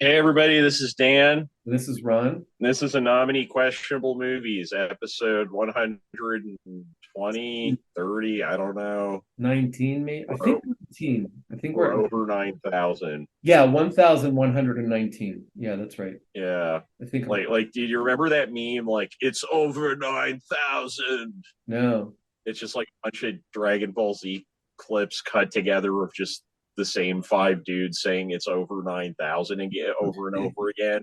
Hey everybody, this is Dan. This is Ron. This is a nominee questionable movies episode 120, 30. I don't know. 19, maybe. I We're, think 19. I think we're we're at, over 9,000. yeah, 1,119. Yeah, that's right. Yeah. I think I'm, Like, do you remember that meme? Like, it's over 9,000. no. It's just like a bunch of Dragon Ball Z clips cut together of just the same five dudes saying it's over 9,000 again, over and So over again.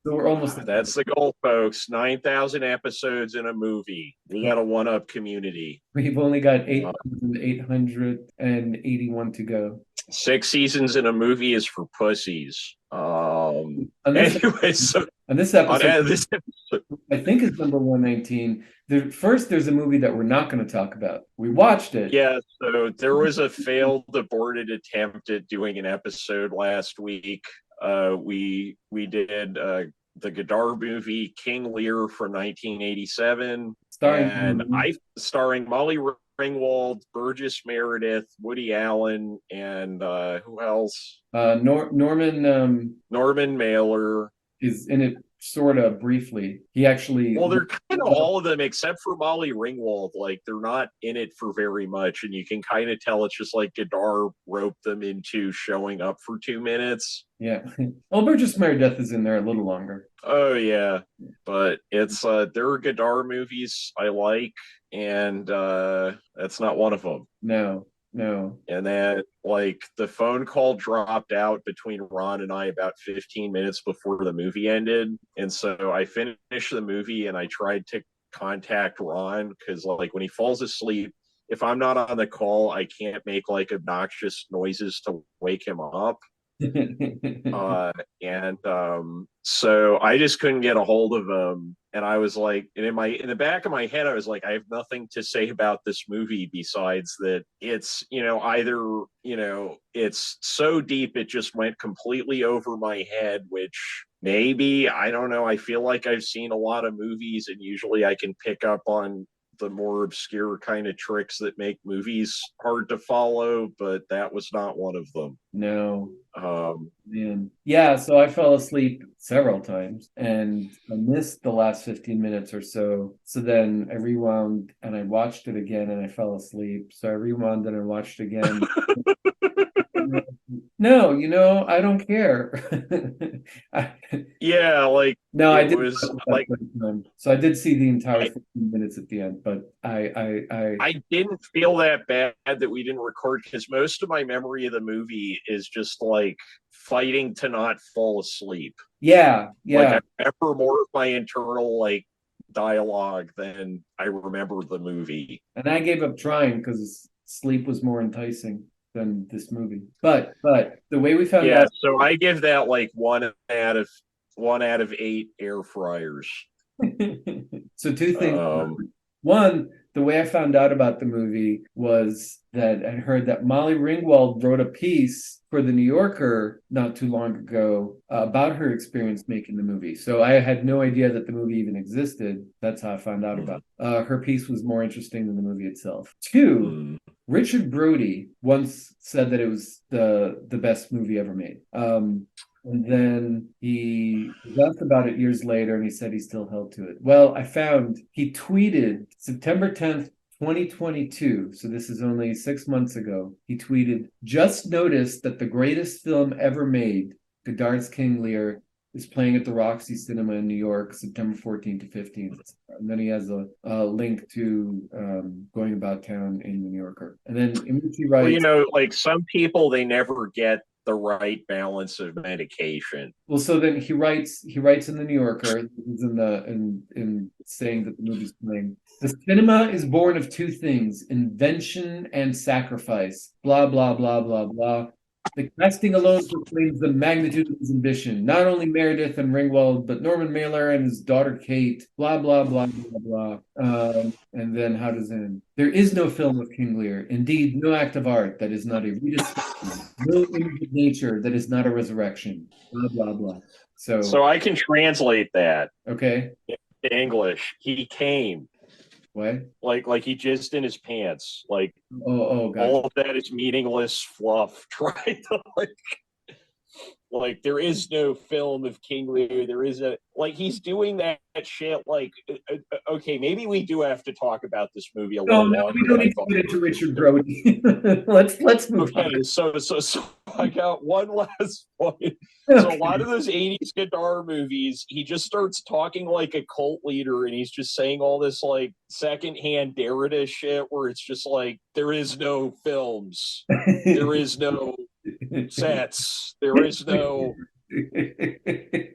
we're almost at That's the goal, folks. 9,000 episodes in a movie. We got a one up community. we've only got Uh, 8,881 to go. 6 seasons in a movie is for pussies. On this Anyway, so on this on episode, this episode, I think is number 119. First, there's a movie that we're not going to talk about. We watched it. yeah, so there was a failed aborted attempt at doing an episode last week. We did the Godard movie King Lear from 1987, and Starring I starring Molly Ringwald, Burgess Meredith, Woody Allen, and who else? Norman Norman Mailer. is in it sort of briefly. He actually Well, they're kind of all of them except for Molly Ringwald. Like they're not in it for very much, and you can kind of tell it's just like Godard roped them into showing up for 2 minutes. Yeah. Albert Just Married Death is in there a little longer. Oh yeah, but it's there are Godard movies I like, and that's not one of them. No, no. And then like the phone call dropped out between Ron and I about 15 minutes before the movie ended. And so I finished the movie and I tried to contact Ron because like when he falls asleep, if I'm not on the call, I can't make like obnoxious noises to wake him up. And so I just couldn't get a hold of him. And I was like, and in the back of my head, I was like, I have nothing to say about this movie besides that it's, either, it's so deep it just went completely over my head, which maybe, I don't know. I feel like I've seen a lot of movies and usually I can pick up on the more obscure kind of tricks that make movies hard to follow, but that was not one of them. No, Um, man. Yeah, so I fell asleep several times and I missed the last 15 minutes or so. So then I rewound and I watched it again and I fell asleep. So I rewound and I watched again. No, I don't care. I, yeah, like no, I it didn't was watch that like first time. So I did see the entire I 15 minutes at the end, but I didn't feel that bad that we didn't record because most of my memory of the movie is just like fighting to not fall asleep. yeah, Like yeah. I remember more of my internal like dialogue than I remember the movie. And I gave up trying because sleep was more enticing than this movie. But the way we found Yeah, out, so I give that like one out of 8 air fryers. so two things. Um, One, the way I found out about the movie was that I heard that Molly Ringwald wrote a piece for the New Yorker not too long ago about her experience making the movie. So I had no idea that the movie even existed. That's how I found out about it. Her piece was more interesting than the movie itself. Two, hmm. Richard Brody once said that it was the best movie ever made. And then he was asked about it years later, and he said he still held to it. Well, I found he tweeted September 10th, 2022. So this is only 6 months ago. He tweeted, "Just noticed that the greatest film ever made, Godard's King Lear, is playing at the Roxy Cinema in New York, September 14th to 15th." And then he has a link to Going About Town in the New Yorker. And then in which he Well, writes, like some people, they never get the right balance of medication. well, so then he writes in the New Yorker, he's in saying that the movie's playing. The cinema is born of two things, invention and sacrifice. Blah blah blah blah blah. The casting alone proclaims the magnitude of his ambition. Not only Meredith and Ringwald, but Norman Mailer and his daughter Kate. Blah blah blah blah blah. And then how does it end? There is no film of King Lear. Indeed, no act of art that is not a rediscovery. No image of nature that is not a resurrection. Blah blah blah. So So I can translate that okay, to English. He came what? like he jizzed in his pants. Like Oh, gotcha. all of that is meaningless fluff. Try to like like there is no film of King Lear. There is a like he's doing that shit. Like, okay, maybe we do have to talk about this movie a No, little no, we longer don't than I need to thought. get into Richard Brody. Let's move on. Okay, so I got one last point. So a Okay. lot of those 80s guitar movies, he just starts talking like a cult leader and he's just saying all this like secondhand Derrida shit where it's just like there is no films, there is no sets, there is no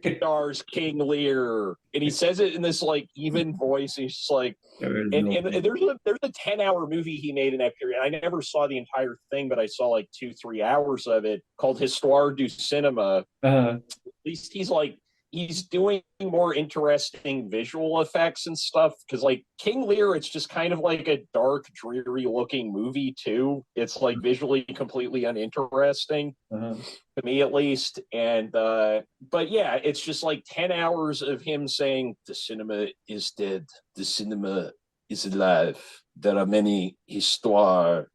guitars, King Lear. And he says it in this like even voice. He's just like, There is and, no. and there's a 10-hour movie he made in that period. I never saw the entire thing, but I saw like 2-3 hours of it called Histoire du Cinema. Uh, At least he's doing more interesting visual effects and stuff because like King Lear, it's just kind of like a dark, dreary looking movie too. It's like visually completely uninteresting to me at least. And but yeah, it's just like 10 hours of him saying the cinema is dead, the cinema is alive, there are many histoires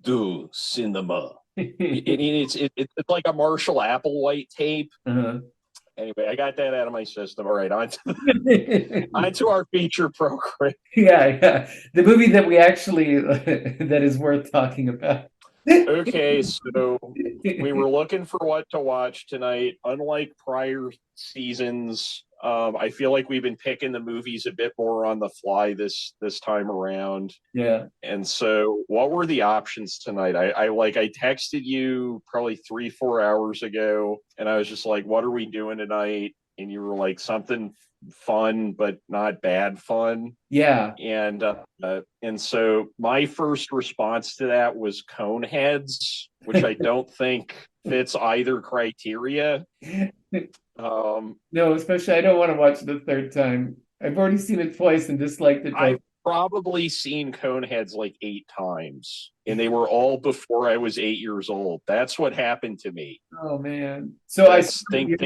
du cinema. It's like a Marshall Applewhite tape. Anyway, I got that out of my system. All right, on to our feature program. Yeah. The movie that we actually that is worth talking about. Okay, so we were looking for what to watch tonight. Unlike prior seasons, I feel like we've been picking the movies a bit more on the fly this time around. Yeah. And so, what were the options tonight? I texted you probably 3-4 hours ago, and I was just like, "What are we doing tonight?" And you were like, "Something fun, but not bad fun." Yeah. And so my first response to that was Coneheads, which I don't think fits either criteria. No, especially I don't want to watch it the third time. I've already seen it twice and disliked it I've both. probably seen Coneheads like 8 times, and they were all before I was 8 years old. That's what happened to me. Oh man. So That's think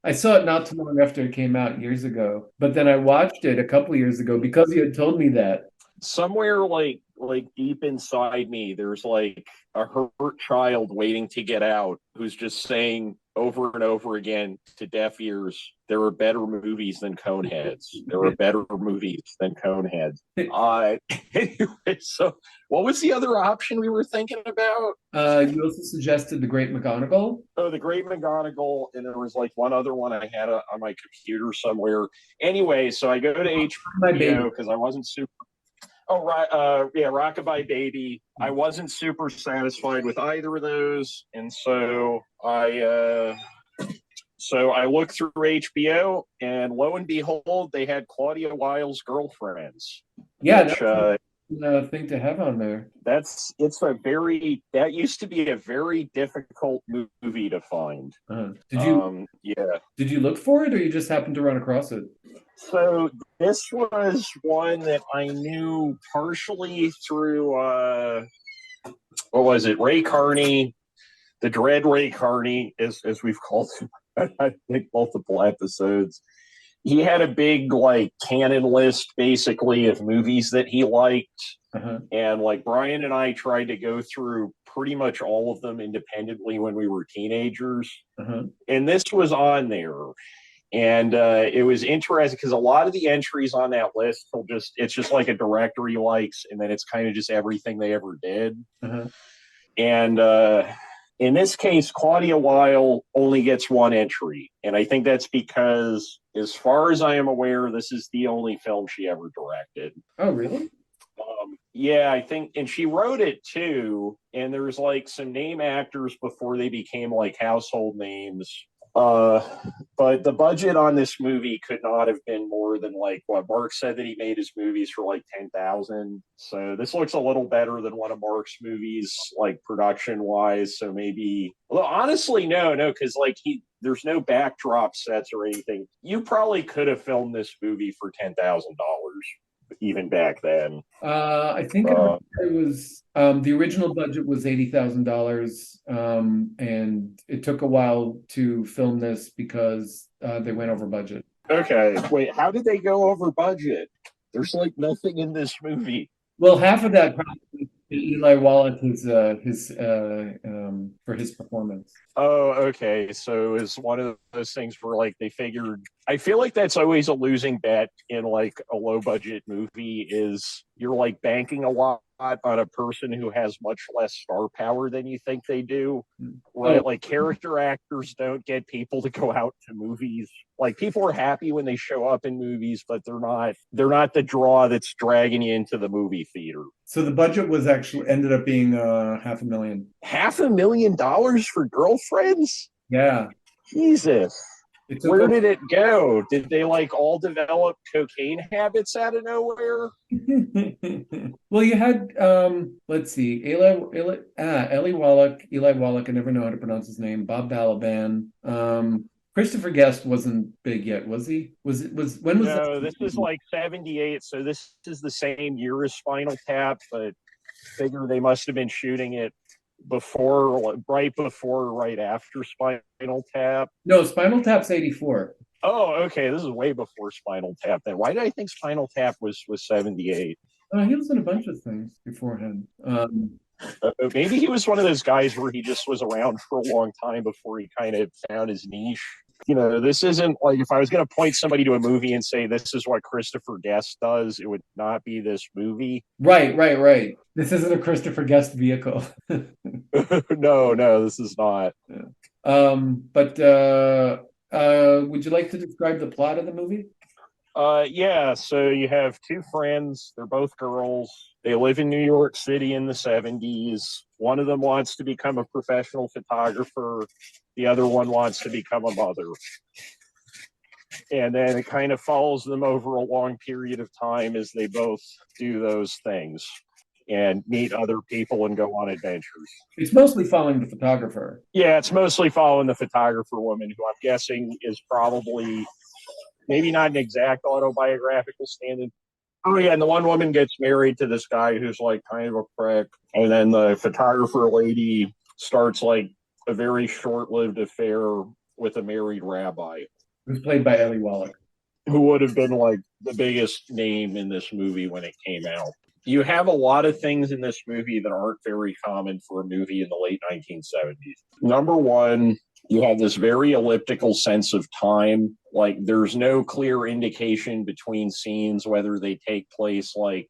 I saw it not too long after it came out years ago, but then I watched it a couple years ago because you had told me that. somewhere like deep inside me, there's like a hurt child waiting to get out who's just saying over and over again to deaf ears, there are better movies than Coneheads. There are better movies than Coneheads. Anyway, so what was the other option we were thinking about? You also suggested The Great McGonagall. Oh, The Great McGonagall, and there was like one other one I had on my computer somewhere. Anyway, so I go to My baby. HBO because I wasn't super. Oh, right. Yeah, Rockabye Baby. I wasn't super satisfied with either of those, and so I looked through HBO, and lo and behold, they had Claudia Weill's Girlfriends. Yeah, Which, that's a thing to have on there. That used to be a very difficult movie to find. Did you look for it, or you just happened to run across it? So this was one that I knew partially through what was it? Ray Carney, the Dread Ray Carney, as we've called him, I think multiple episodes. He had a big like canon list basically of movies that he liked. And like Brian and I tried to go through pretty much all of them independently when we were teenagers. And this was on there. And it was interesting because a lot of the entries on that list it's just like a director he likes, and then it's kind of just everything they ever did. And in this case, Claudia Weill only gets one entry. And I think that's because, as far as I am aware, this is the only film she ever directed. Oh, really? Yeah, I think, and she wrote it too. And there's like some name actors before they became like household names. But the budget on this movie could not have been more than like what Mark said that he made his movies for like 10,000. So this looks a little better than one of Mark's movies, like production wise. So maybe, well, honestly, no, because like there's no backdrop sets or anything. You probably could have filmed this movie for $10,000 even back then. I think it was the original budget was $80,000, and it took a while to film this because they went over budget. Okay, wait, how did they go over budget? There's like nothing in this movie. Well, half of that probably Eli Wallach his for his performance. Oh, okay. So it's one of those things where like they figured I feel like that's always a losing bet in like a low budget movie is you're like banking a lot on a person who has much less star power than you think they do. Oh, Right? Like character actors don't get people to go out to movies. Like people are happy when they show up in movies, but they're not the draw that's dragging you into the movie theater. so the budget was actually ended up being 500,000. $500,000 for girlfriends? Yeah, Jesus. it took Where them. did it go? Did they like all develop cocaine habits out of nowhere? Well, you had let's see, Eli Wallach. I never know how to pronounce his name. Bob Balaban. Christopher Guest wasn't big yet, was he? Was it was when was No, this is that? like 78, so this is the same year as Spinal Tap, but figure they must have been shooting it before, right before, right after Spinal Tap. No, Spinal Tap's 84. Oh, okay, this is way before Spinal Tap. Then why did I think Spinal Tap was 78? He was in a bunch of things beforehand. Maybe he was one of those guys where he just was around for a long time before he kind of found his niche. This isn't like if I was going to point somebody to a movie and say this is what Christopher Guest does, it would not be this movie. Right, right, right. This isn't a Christopher Guest vehicle. No, no, this is not. Yeah. But would you like to describe the plot of the movie? Yeah, so you have two friends. They're both girls. They live in New York City in the 70s. One of them wants to become a professional photographer. The other one wants to become a mother. And then it kind of follows them over a long period of time as they both do those things and meet other people and go on adventures. It's mostly following the photographer. Yeah, it's mostly following the photographer woman, who I'm guessing is probably maybe not an exact autobiographical standard. Oh yeah, and the one woman gets married to this guy who's like kind of a prick, and then the photographer lady starts like a very short-lived affair with a married rabbi It was played by Ellie Wallach. who would have been like the biggest name in this movie when it came out. You have a lot of things in this movie that aren't very common for a movie in the late 1970s. Number one, you have this very elliptical sense of time. Like there's no clear indication between scenes whether they take place like,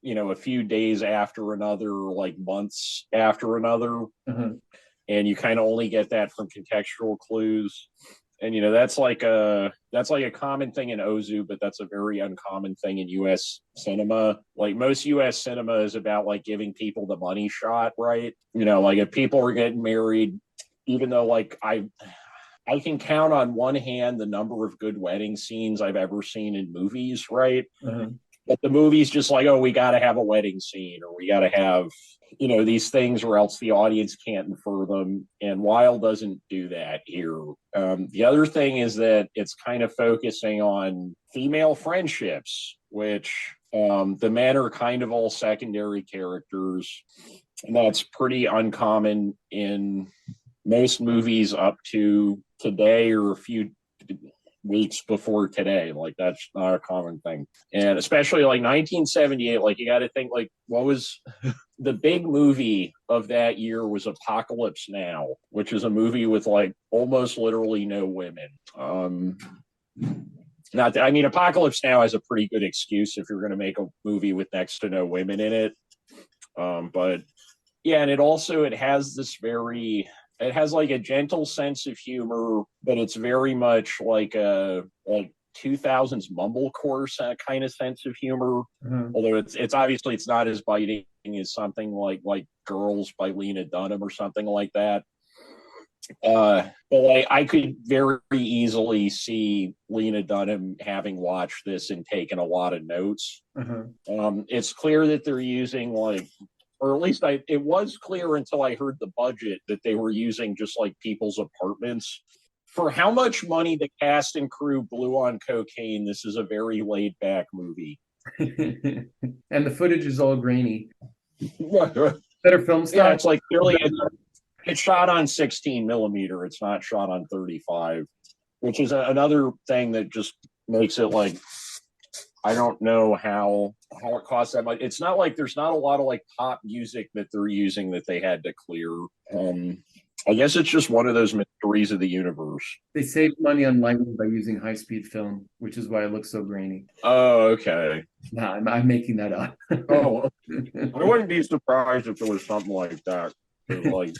a few days after another, or like months after another. Uh-huh. And you kind of only get that from contextual clues. And that's like a common thing in Ozu, but that's a very uncommon thing in U.S. cinema. Like most U.S. cinema is about like giving people the money shot, right? Like if people are getting married, even though like I can count on one hand the number of good wedding scenes I've ever seen in movies, right? Uh-huh. But the movie's just like, oh, we got to have a wedding scene, or we got to have these things, or else the audience can't infer them. And Weill doesn't do that here. The other thing is that it's kind of focusing on female friendships, which the men are kind of all secondary characters, and that's pretty uncommon in most movies up to today, or a few weeks before today. Like that's not a common thing. And especially like 1978, like you got to think like what was the big movie of that year was Apocalypse Now, which is a movie with like almost literally no women. Not that, I mean, Apocalypse Now has a pretty good excuse if you're going to make a movie with next to no women in it. But yeah, and it has it has like a gentle sense of humor, but it's very much like a 2000s mumblecore kind of sense of humor. Uh-huh. Although it's obviously it's not as biting as something like Girls by Lena Dunham or something like that. But like I could very easily see Lena Dunham having watched this and taken a lot of notes. Uh-huh. It's clear that they're using like, or at least it was clear until I heard the budget that they were using just like people's apartments. For how much money the cast and crew blew on cocaine, this is a very laid back movie. And the footage is all grainy. Yeah, Better film style. it's like clearly it's shot on 16 millimeter. It's not shot on 35, which is another thing that just makes it like I don't know how it costs that much. It's not like there's not a lot of like pop music that they're using that they had to clear. Um, I guess it's just one of those mysteries of the universe. They saved money on lighting by using high-speed film, which is why it looks so grainy. Oh, okay. Nah, I'm making that up. Oh, I wouldn't be surprised if it was something like that. Like,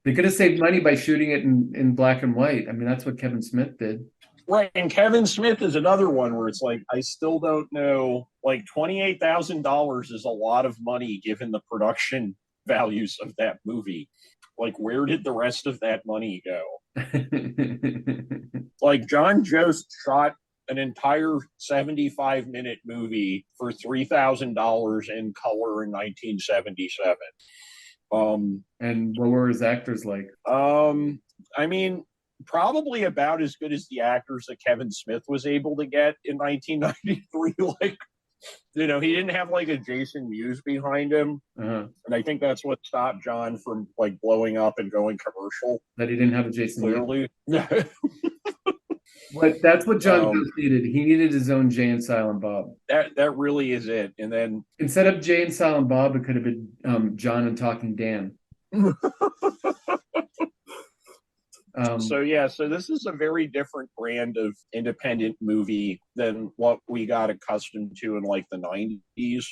They could have saved money by shooting it in black and white. I mean, that's what Kevin Smith did. right, and Kevin Smith is another one where it's like I still don't know. Like $28,000 is a lot of money given the production values of that movie. Like, where did the rest of that money go? Like, John Jost shot an entire 75-minute movie for $3,000 in color in 1977. And what were his actors like? I mean, probably about as good as the actors that Kevin Smith was able to get in 1993. Like, he didn't have like a Jason Mewes behind him, and I think that's what stopped John from like blowing up and going commercial. That he didn't have a Jason Clearly, That's what John Jost needed. He needed his own Jay and Silent Bob. that really is it. And then instead of Jay and Silent Bob, it could have been John and Talking Dan. So this is a very different brand of independent movie than what we got accustomed to in like the 90s,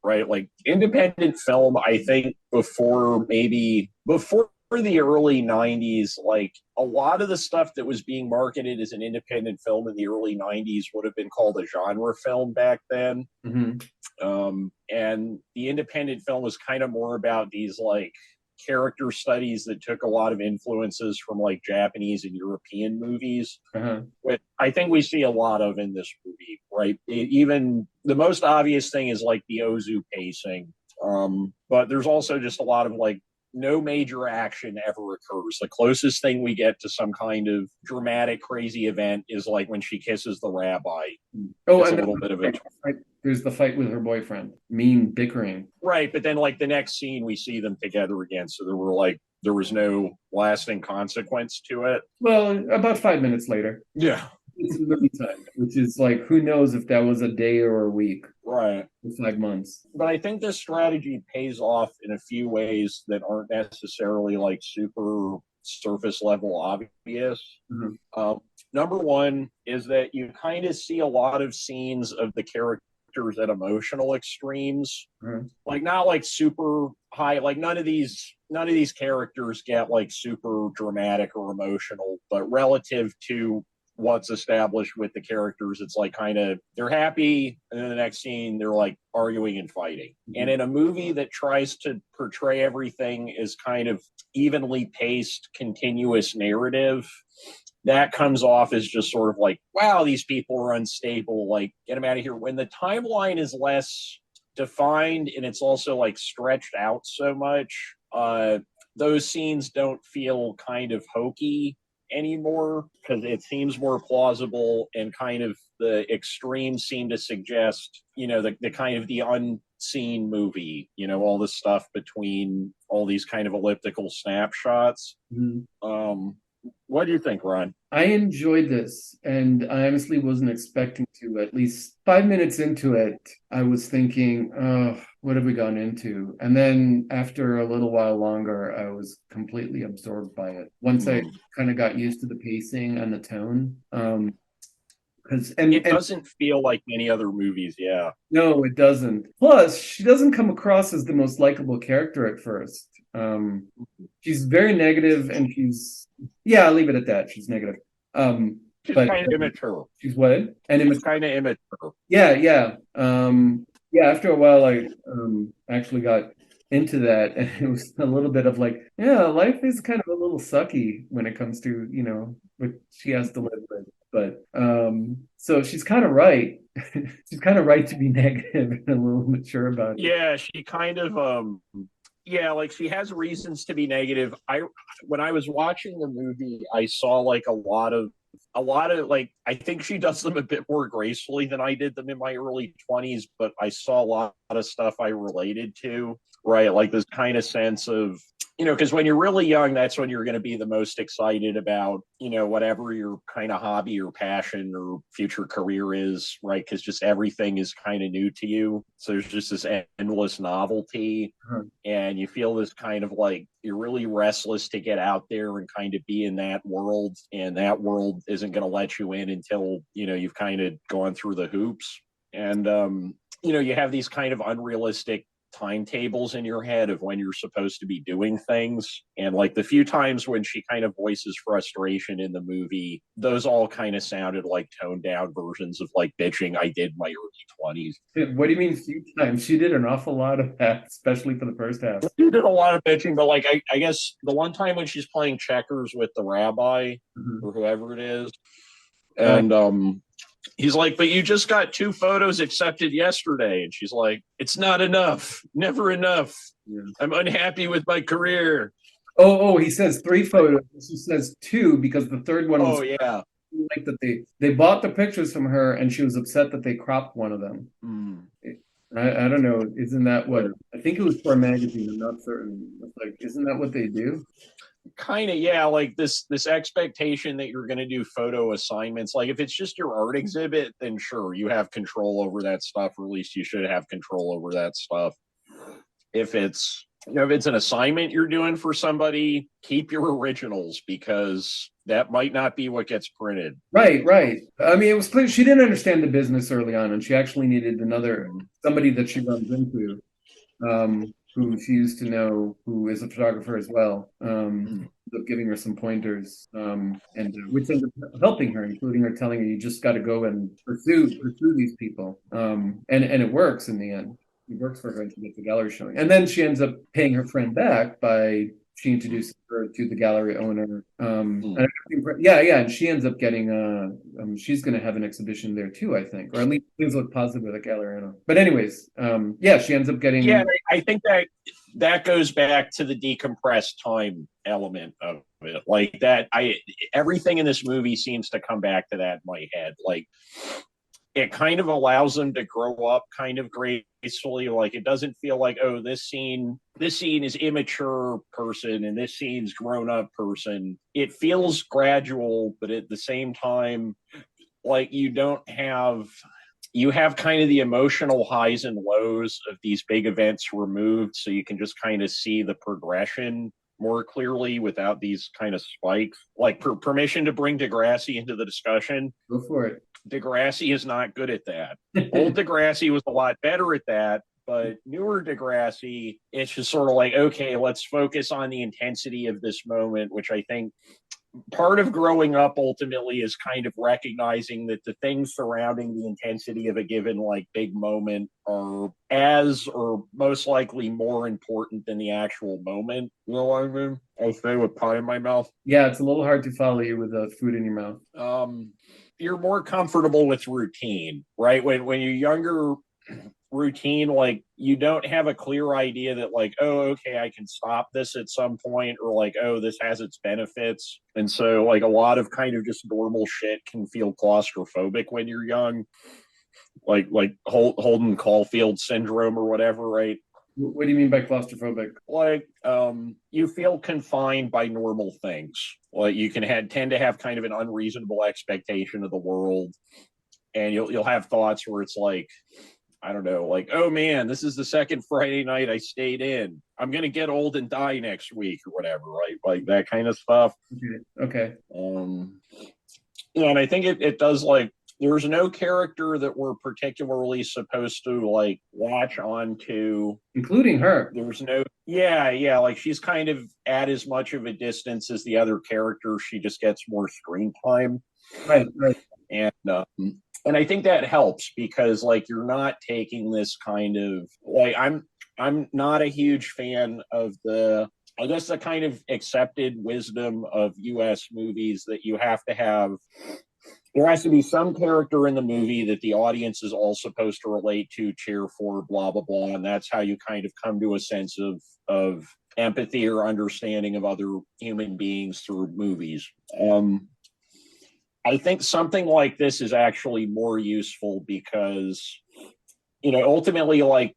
right? Like independent film, I think before the early 90s, like a lot of the stuff that was being marketed as an independent film in the early 90s would have been called a genre film back then. And the independent film was kind of more about these like character studies that took a lot of influences from like Japanese and European movies, which I think we see a lot of in this movie, right? Even the most obvious thing is like the Ozu pacing. But there's also just a lot of like no major action ever occurs. The closest thing we get to some kind of dramatic, crazy event is like when she kisses the rabbi. Oh, it's a little bit of a there's the fight with her boyfriend, mean bickering. Right, but then like the next scene, we see them together again. So there was no lasting consequence to it. Well, about 5 minutes later. Yeah. It's movie time, which is like, who knows if that was a day or a week. Right. Or 5 months. But I think this strategy pays off in a few ways that aren't necessarily like super surface level obvious. Number one is that you kind of see a lot of scenes of the characters at emotional extremes, like not like super high, like none of these characters get like super dramatic or emotional, but relative to what's established with the characters, it's like kind of they're happy, and then the next scene they're like arguing and fighting. And in a movie that tries to portray everything as kind of evenly paced, continuous narrative, that comes off as just sort of like, wow, these people are unstable, like get them out of here. When the timeline is less defined and it's also like stretched out so much, those scenes don't feel kind of hokey anymore because it seems more plausible, and kind of the extremes seem to suggest, the kind of the unseen movie, all the stuff between all these kind of elliptical snapshots. What do you think, Ron? I enjoyed this, and I honestly wasn't expecting to. At least 5 minutes into it, I was thinking, oh, what have we gone into? And then after a little while longer, I was completely absorbed by it. Once I kind of got used to the pacing and the tone. It doesn't feel like many other movies, yeah. No, it doesn't. Plus, she doesn't come across as the most likable character at first. She's very negative, and I'll leave it at that. She's negative. She's kind of immature. She's what? And she's kind of immature. Yeah. After a while, I actually got into that, and it was a little bit of like, life is kind of a little sucky when it comes to, what she has to live with. But so she's kind of right. She's kind of right to be negative and a little mature about it. Yeah, she kind of like she has reasons to be negative. When I was watching the movie, I saw like a lot of a lot of like I think she does them a bit more gracefully than I did them in my early 20s, but I saw a lot of stuff I related to, right? Like this kind of sense of, because when you're really young, that's when you're going to be the most excited about, whatever your kind of hobby or passion or future career is, right? Because just everything is kind of new to you. So there's just this endless novelty. And you feel this kind of like you're really restless to get out there and kind of be in that world. And that world isn't going to let you in until, you've kind of gone through the hoops. And, you have these kind of unrealistic timetables in your head of when you're supposed to be doing things. And like the few times when she kind of voices frustration in the movie, those all kind of sounded like toned down versions of like bitching I did in my early 20s. What do you mean few times? She did an awful lot of that, especially for the first half. She did a lot of bitching, but like I guess the one time when she's playing checkers with the rabbi or whoever it is, and he's like, but you just got 2 photos accepted yesterday. And she's like, it's not enough. Never enough. Yeah. I'm unhappy with my career. Oh, he says 3 photos. She says 2 because the third one was yeah. Like that they bought the pictures from her and she was upset that they cropped one of them. I don't know. Isn't that what I think it was for a magazine? I'm not certain. Like, isn't that what they do? Kind of, yeah. Like this expectation that you're going to do photo assignments. Like if it's just your art exhibit, then sure, you have control over that stuff, or at least you should have control over that stuff. If it's an assignment you're doing for somebody, keep your originals because that might not be what gets printed. Right. I mean, it was clear she didn't understand the business early on, and she actually needed somebody that she runs into, who she used to know, who is a photographer as well, giving her some pointers, and which ended up helping her, including her telling her you just got to go and pursue these people, and it works in the end. It works for her and she gets the gallery showing. And then she ends up paying her friend back by she introduces her to the gallery owner. And she ends up getting she's going to have an exhibition there too, I think, or at least things look positive with the gallery owner. But anyways, she ends up getting. Yeah, I think that goes back to the decompressed time element of it. Like that, everything in this movie seems to come back to that in my head. Like it kind of allows them to grow up kind of gracefully. Like it doesn't feel like, oh, this scene is immature person and this scene's grown up person. It feels gradual, but at the same time, like you have kind of the emotional highs and lows of these big events removed, so you can just kind of see the progression more clearly without these kind of spikes. Like permission to bring Degrassi into the discussion. Go for it. Degrassi is not good at that. Old Degrassi was a lot better at that, but newer Degrassi, it's just sort of like, okay, let's focus on the intensity of this moment, which I think part of growing up ultimately is kind of recognizing that the things surrounding the intensity of a given like big moment are as or most likely more important than the actual moment. You know what I mean? I say with pie in my mouth. Yeah, it's a little hard to follow you with food in your mouth. You're more comfortable with routine, right? When you're younger, routine, like you don't have a clear idea that like, oh, okay, I can stop this at some point, or like, oh, this has its benefits. And so like a lot of kind of just normal shit can feel claustrophobic when you're young, like Holden Caulfield syndrome or whatever, right? What do you mean by claustrophobic? Like you feel confined by normal things. Like you can tend to have kind of an unreasonable expectation of the world, and you'll have thoughts where it's like, I don't know, like, oh man, this is the second Friday night I stayed in. I'm gonna get old and die next week or whatever, right? Like that kind of stuff. Okay. And I think it does, like, there's no character that we're particularly supposed to like latch on to, including her. There's no, yeah, like she's kind of at as much of a distance as the other characters. She just gets more screen time, right? And I think that helps because like you're not taking this kind of like I'm not a huge fan of the kind of accepted wisdom of US movies that there has to be some character in the movie that the audience is all supposed to relate to, cheer for, blah, blah, blah. And that's how you kind of come to a sense of empathy or understanding of other human beings through movies. I think something like this is actually more useful because, ultimately, like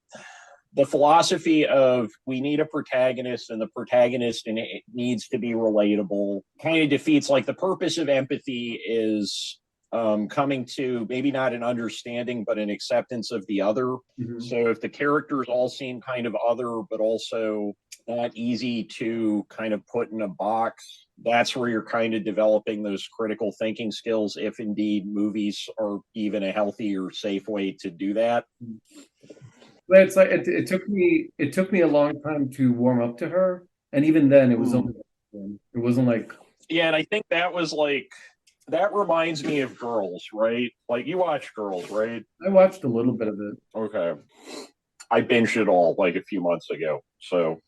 the philosophy of we need a protagonist and the protagonist and it needs to be relatable kind of defeats like the purpose of empathy is coming to maybe not an understanding but an acceptance of the other. Mhm. So if the characters all seem kind of other but also not easy to kind of put in a box, that's where you're kind of developing those critical thinking skills, if indeed movies are even a healthy or safe way to do that. But it's like it took me a long time to warm up to her, and even then it was Hmm. only it wasn't like Yeah, and I think that was like that reminds me of Girls, right? Like you watch Girls, right? I watched a little bit of it. Okay. I binged it all like a few months ago. So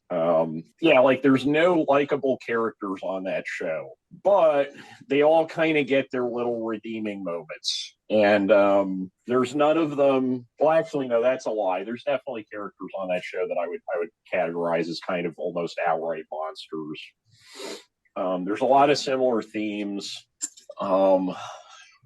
yeah, like there's no likable characters on that show, but they all kind of get their little redeeming moments. And there's none of them. Well, actually, no, that's a lie. There's definitely characters on that show that I would categorize as kind of almost outright monsters. There's a lot of similar themes. Um,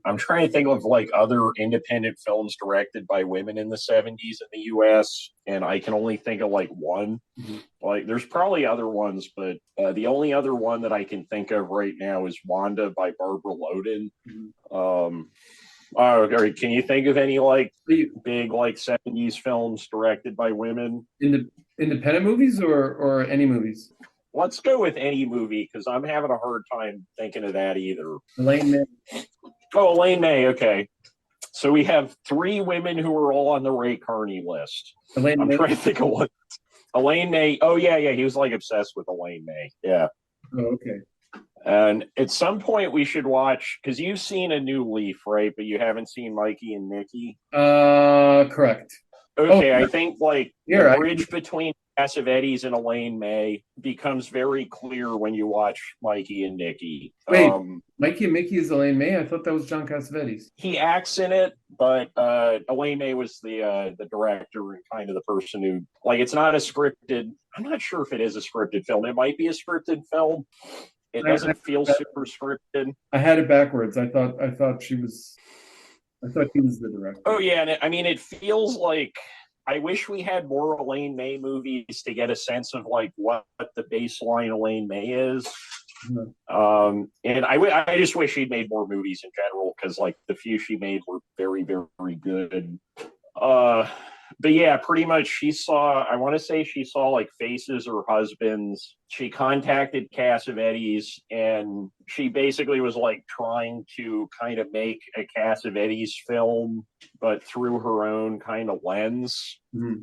I'm trying to think of like other independent films directed by women in the 70s in the US, and I can only think of like one. Mm-hmm. Like, there's probably other ones, but the only other one that I can think of right now is Wanda by Barbara Loden. Mm-hmm. Can you think of any like You, big like 70s films directed by women? in the independent movies or any movies? Let's go with any movie because I'm having a hard time thinking of that either. Elaine May. Oh, Elaine May. Okay. So we have three women who are all on the Ray Carney list. Elaine I'm May. trying to think of what. Elaine May. Oh, yeah, yeah. He was like obsessed with Elaine May. Yeah. Oh, okay. And at some point we should watch, because you've seen A New Leaf, right? But you haven't seen Mikey and Nikki. Correct. Oh, Okay, I think like the here, bridge between Cassavetes and Elaine May becomes very clear when you watch Mikey and Nikki. wait, Mikey and Mickey is Elaine May? I thought that was John Cassavetes. He acts in it, but Elaine May was the director and kind of the person who like it's not a scripted. I'm not sure if it is a scripted film. It might be a scripted film. It doesn't feel super scripted. I had it backwards. I thought he was the director. Oh yeah, and I mean it feels like I wish we had more Elaine May movies to get a sense of like what the baseline Elaine May is. And I just wish she'd made more movies in general because like the few she made were very very good. Uh, but yeah, pretty much she saw. I want to say she saw like Faces or Husbands. She contacted Cassavetes, and she basically was like trying to kind of make a Cassavetes film, but through her own kind of lens. Mm-hmm.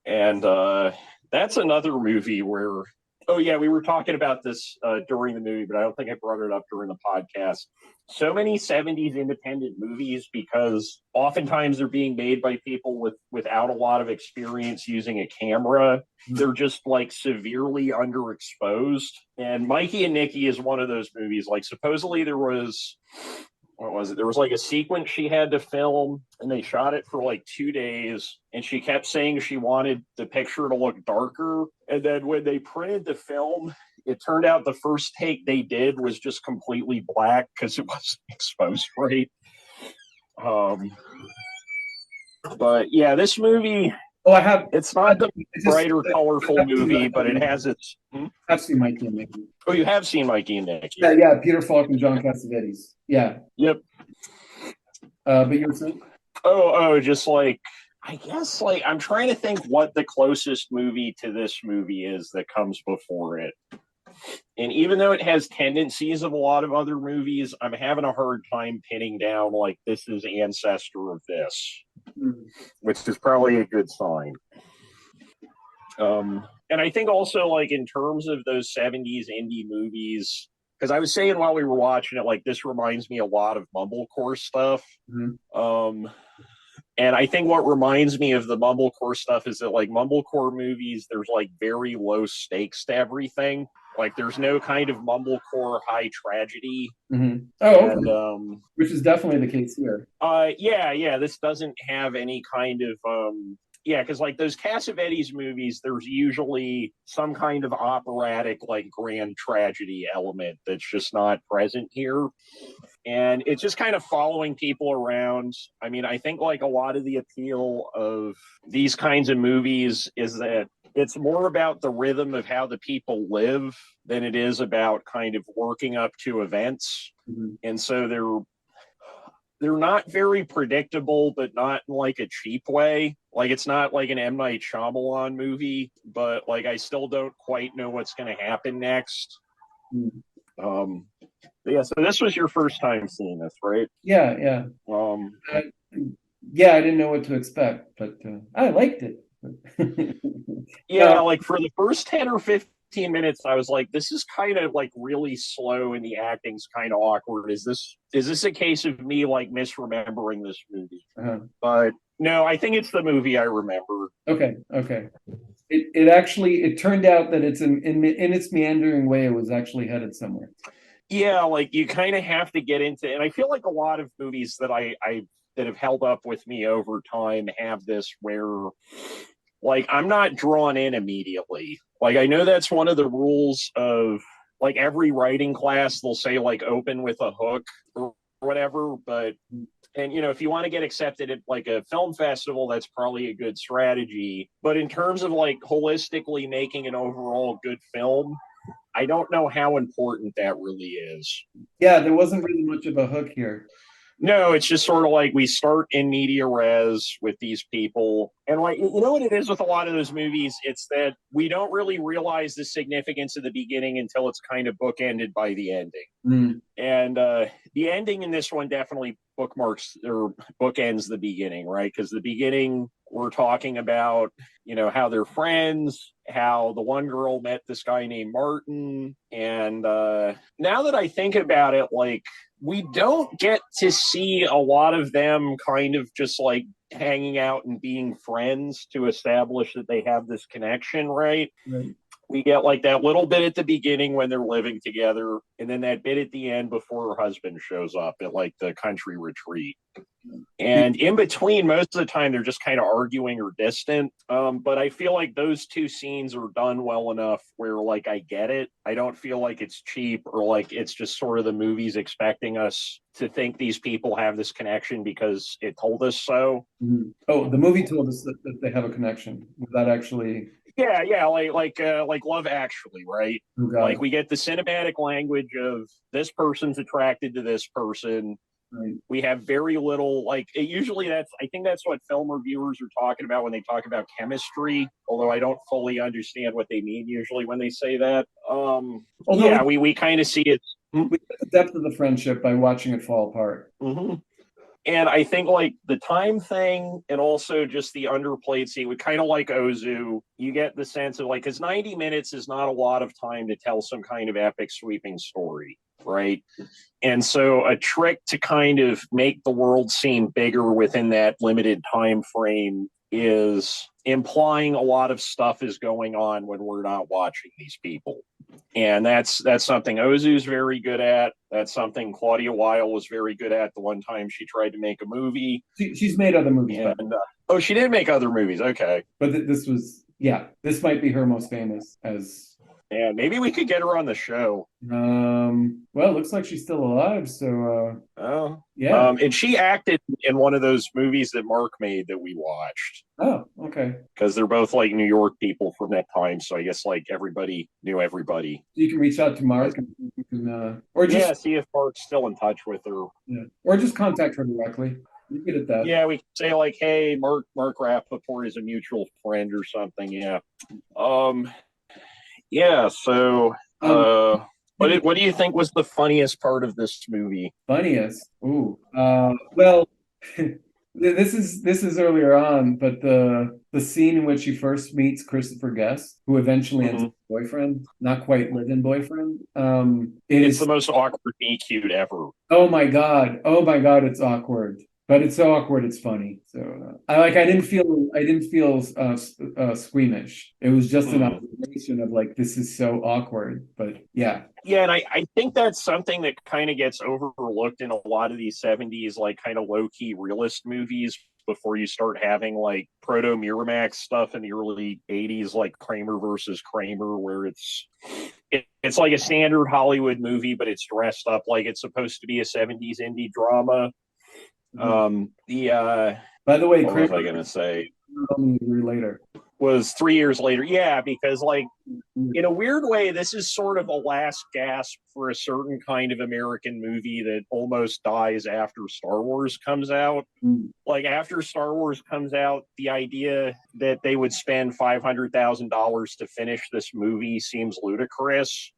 And that's another movie where oh yeah, we were talking about this during the movie, but I don't think I brought it up during the podcast. So many 70s independent movies because oftentimes they're being made by people without a lot of experience using a camera. They're just like severely underexposed. And Mikey and Nikki is one of those movies. Like supposedly there was what was it? There was like a sequence she had to film, and they shot it for like 2 days. And she kept saying she wanted the picture to look darker. And then when they printed the film, it turned out the first take they did was just completely black because it wasn't exposed right. But yeah, this movie. Oh, I have. It's not the brighter, colorful movie, but it has its. I've seen Mikey and Mickey. Oh, you have seen Mikey and Nicky? Yeah. Peter Falk and John Cassavetes. Yeah. Yep. But you were saying? Just like I guess like I'm trying to think what the closest movie to this movie is that comes before it. And even though it has tendencies of a lot of other movies, I'm having a hard time pinning down like this is ancestor of this, which is probably a good sign. And I think also like in terms of those 70s indie movies, because I was saying while we were watching it, like this reminds me a lot of mumblecore stuff. Mm-hmm. And I think what reminds me of the mumblecore stuff is that like mumblecore movies, there's like very low stakes to everything. Like there's no kind of mumblecore high tragedy. Mm-hmm. Oh, and, okay. Which is definitely the case here. Yeah. This doesn't have any kind of because like those Cassavetes movies, there's usually some kind of operatic, like grand tragedy element that's just not present here. and it's just kind of following people around. I mean, I think like a lot of the appeal of these kinds of movies is that it's more about the rhythm of how the people live than it is about kind of working up to events. Mhm. And so they're not very predictable, but not in like a cheap way. Like it's not like an M. Night Shyamalan movie, but like I still don't quite know what's going to happen next. Mhm. Um, yeah, so this was your first time seeing this, right? Yeah, yeah. Um, Uh, yeah, I didn't know what to expect, but I liked it. yeah, No, like for the first 10 or 15 minutes, I was like, this is kind of like really slow and the acting's kind of awkward. Is this a case of me like misremembering this movie? uh-huh. But no, I think it's the movie I remember. Okay, okay. It actually it turned out that it's in its meandering way, it was actually headed somewhere. Yeah, like you kind of have to get into, and I feel like a lot of movies that I that have held up with me over time have this where like I'm not drawn in immediately. Like I know that's one of the rules of like every writing class, they'll say like open with a hook or whatever, but and if you want to get accepted at like a film festival, that's probably a good strategy, but in terms of like holistically making an overall good film, I don't know how important that really is. Yeah, there wasn't really much of a hook here. No, it's just sort of like we start in media res with these people. And like, you know what it is with a lot of those movies? It's that we don't really realize the significance of the beginning until it's kind of bookended by the ending. Mm. And the ending in this one definitely bookmarks or bookends the beginning, right? Because the beginning, we're talking about, how they're friends, how the one girl met this guy named Martin. And now that I think about it, like, we don't get to see a lot of them kind of just like hanging out and being friends to establish that they have this connection, right? Right. We get like that little bit at the beginning when they're living together, and then that bit at the end before her husband shows up at like the country retreat. And in between, most of the time, they're just kind of arguing or distant. But I feel like those two scenes are done well enough where, like, I get it. I don't feel like it's cheap or like it's just sort of the movie's expecting us to think these people have this connection because it told us so. Mhm. Oh, the movie told us that they have a connection. Was that actually? Yeah, yeah, like Love Actually, right? Oh, got Like it. we get the cinematic language of this person's attracted to this person. Right. We have very little like usually that's I think that's what film reviewers are talking about when they talk about chemistry, although I don't fully understand what they mean usually when they say that. Although Yeah, we kind of see it. we get the depth of the friendship by watching it fall apart. Mm-hmm. And I think like the time thing and also just the underplayed scene with kind of like Ozu, you get the sense of like, because 90 minutes is not a lot of time to tell some kind of epic sweeping story, right? And so a trick to kind of make the world seem bigger within that limited time frame is implying a lot of stuff is going on when we're not watching these people. And that's something Ozu's very good at. That's something Claudia Weill was very good at the one time she tried to make a movie. She's made other movies, but And oh, she did make other movies. Okay. this was, yeah, this might be her most famous as. Yeah, maybe we could get her on the show. Well, it looks like she's still alive, so Oh. yeah. And she acted in one of those movies that Mark made that we watched Oh, okay. because they're both like New York people from that time. So I guess like everybody knew everybody. You can reach out to Mark and you can or Yeah, just see if Mark's still in touch with her. yeah, or just contact her directly. You get at that. Yeah, we can say like, hey, Mark Rappaport is a mutual friend or something. Yeah. Um. Yeah. So, Um, what do you think was the funniest part of this movie? funniest. Ooh. Well, this is earlier on, but the scene in which she first meets Christopher Guest, who eventually ends up Mhm. boyfriend, not quite live-in boyfriend. It It's the is. most awkward meet cute ever. Oh my God. Oh my God, it's awkward. But it's so awkward, it's funny. So I didn't feel squeamish. It was just an Mhm. observation of like this is so awkward. But yeah. Yeah, and I think that's something that kind of gets overlooked in a lot of these 70s, like kind of low key realist movies before you start having like proto Miramax stuff in the early 80s, like Kramer versus Kramer, where it's like a standard Hollywood movie, but it's dressed up like it's supposed to be a 70s indie drama. The By the way, what was I Kramer gonna say? told me a year later. Was 3 years later. Yeah, because like in a weird way, this is sort of a last gasp for a certain kind of American movie that almost dies after Star Wars comes out. Like after Star Wars comes out, the idea that they would spend $500,000 to finish this movie seems ludicrous.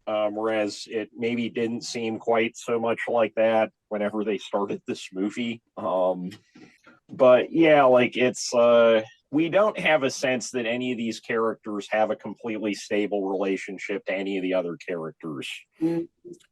Whereas it maybe didn't seem quite so much like that whenever they started this movie. But yeah, like it's we don't have a sense that any of these characters have a completely stable relationship to any of the other characters.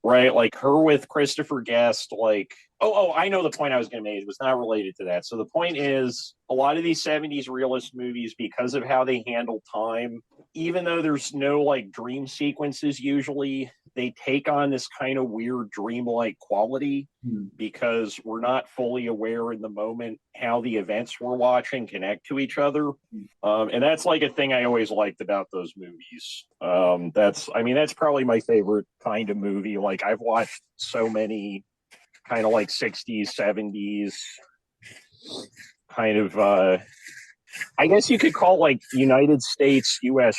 Right? Like her with Christopher Guest, like I know the point I was going to make. It was not related to that. So the point is, a lot of these 70s realist movies, because of how they handle time, even though there's no like dream sequences usually, they take on this kind of weird dreamlike quality because we're not fully aware in the moment how the events we're watching connect to each other. And that's like a thing I always liked about those movies. That's probably my favorite kind of movie. Like I've watched so many kind of like 60s, 70s kind of I guess you could call like United States US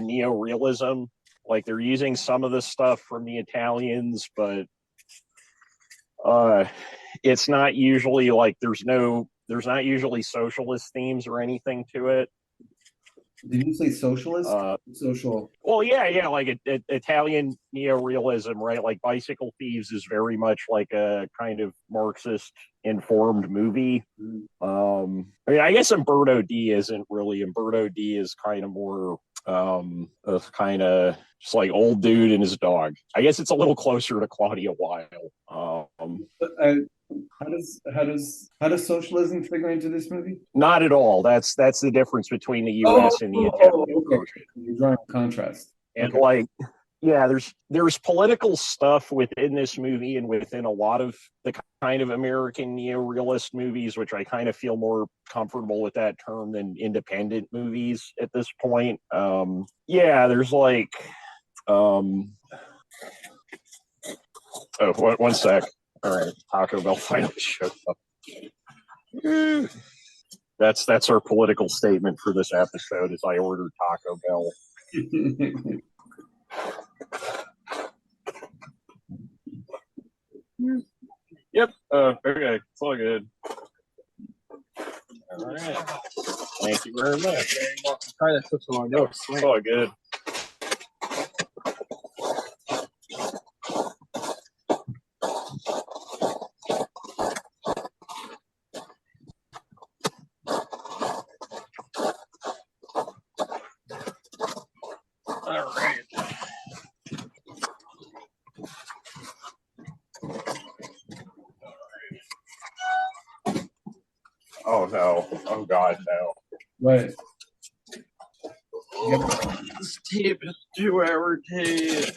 neo-realism. Like they're using some of the stuff from the Italians, but it's not usually like there's not usually socialist themes or anything to it. Did you say socialist? Social. Well, yeah, like Italian neo-realism, right? Like Bicycle Thieves is very much like a kind of Marxist informed movie. I guess Umberto D isn't really. Umberto D is kind of more a kind of just like old dude and his dog. I guess it's a little closer to Claudia Weill. How does socialism figure into this movie? Not at all. That's the difference between the U.S. and the Italian okay. You're drawing a contrast. And like, yeah, there's political stuff within this movie and within a lot of the kind of American neo-realist movies, which I kind of feel more comfortable with that term than independent movies at this point. There's like, one sec. All right, Taco Bell finally showed up. That's our political statement for this episode. Is I ordered Taco Bell. Yep. Okay. It's all good. All right. Thank you very much. Try to put some on yours. It's all good. All right. Oh no! Oh God, no! Right. This tape is 2-hour tape.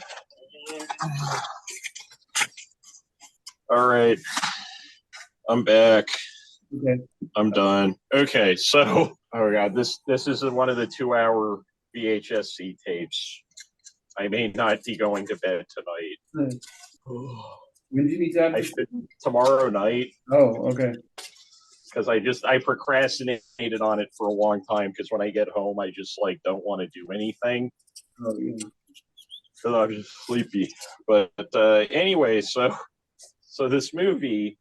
All right, I'm back. Okay. I'm done. Okay, so oh God, this is one of the 2-hour VHS-C tapes. I may not be going to bed tonight. When do you need to have this? Tomorrow night. Oh, okay. Because I procrastinated on it for a long time because when I get home I just like don't want to do anything. Oh, yeah. Because I'm just sleepy. But anyway, so this movie,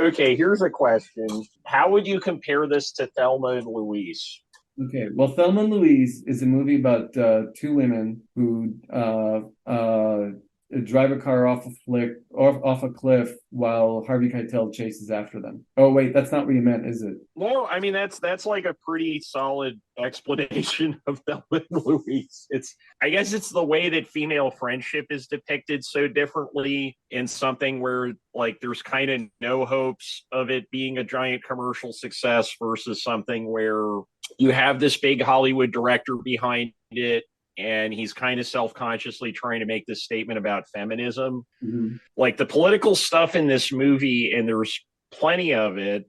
okay, here's a question. How would you compare this to Thelma and Louise? Okay. Well, Thelma and Louise is a movie about two women who drive a car off a cliff while Harvey Keitel chases after them. Oh wait, that's not what you meant, is it? No, I mean that's like a pretty solid explanation of Thelma and Louise. I guess it's the way that female friendship is depicted so differently in something where like there's kind of no hopes of it being a giant commercial success versus something where you have this big Hollywood director behind it and he's kind of self-consciously trying to make this statement about feminism. Like the political stuff in this movie, and there's plenty of it.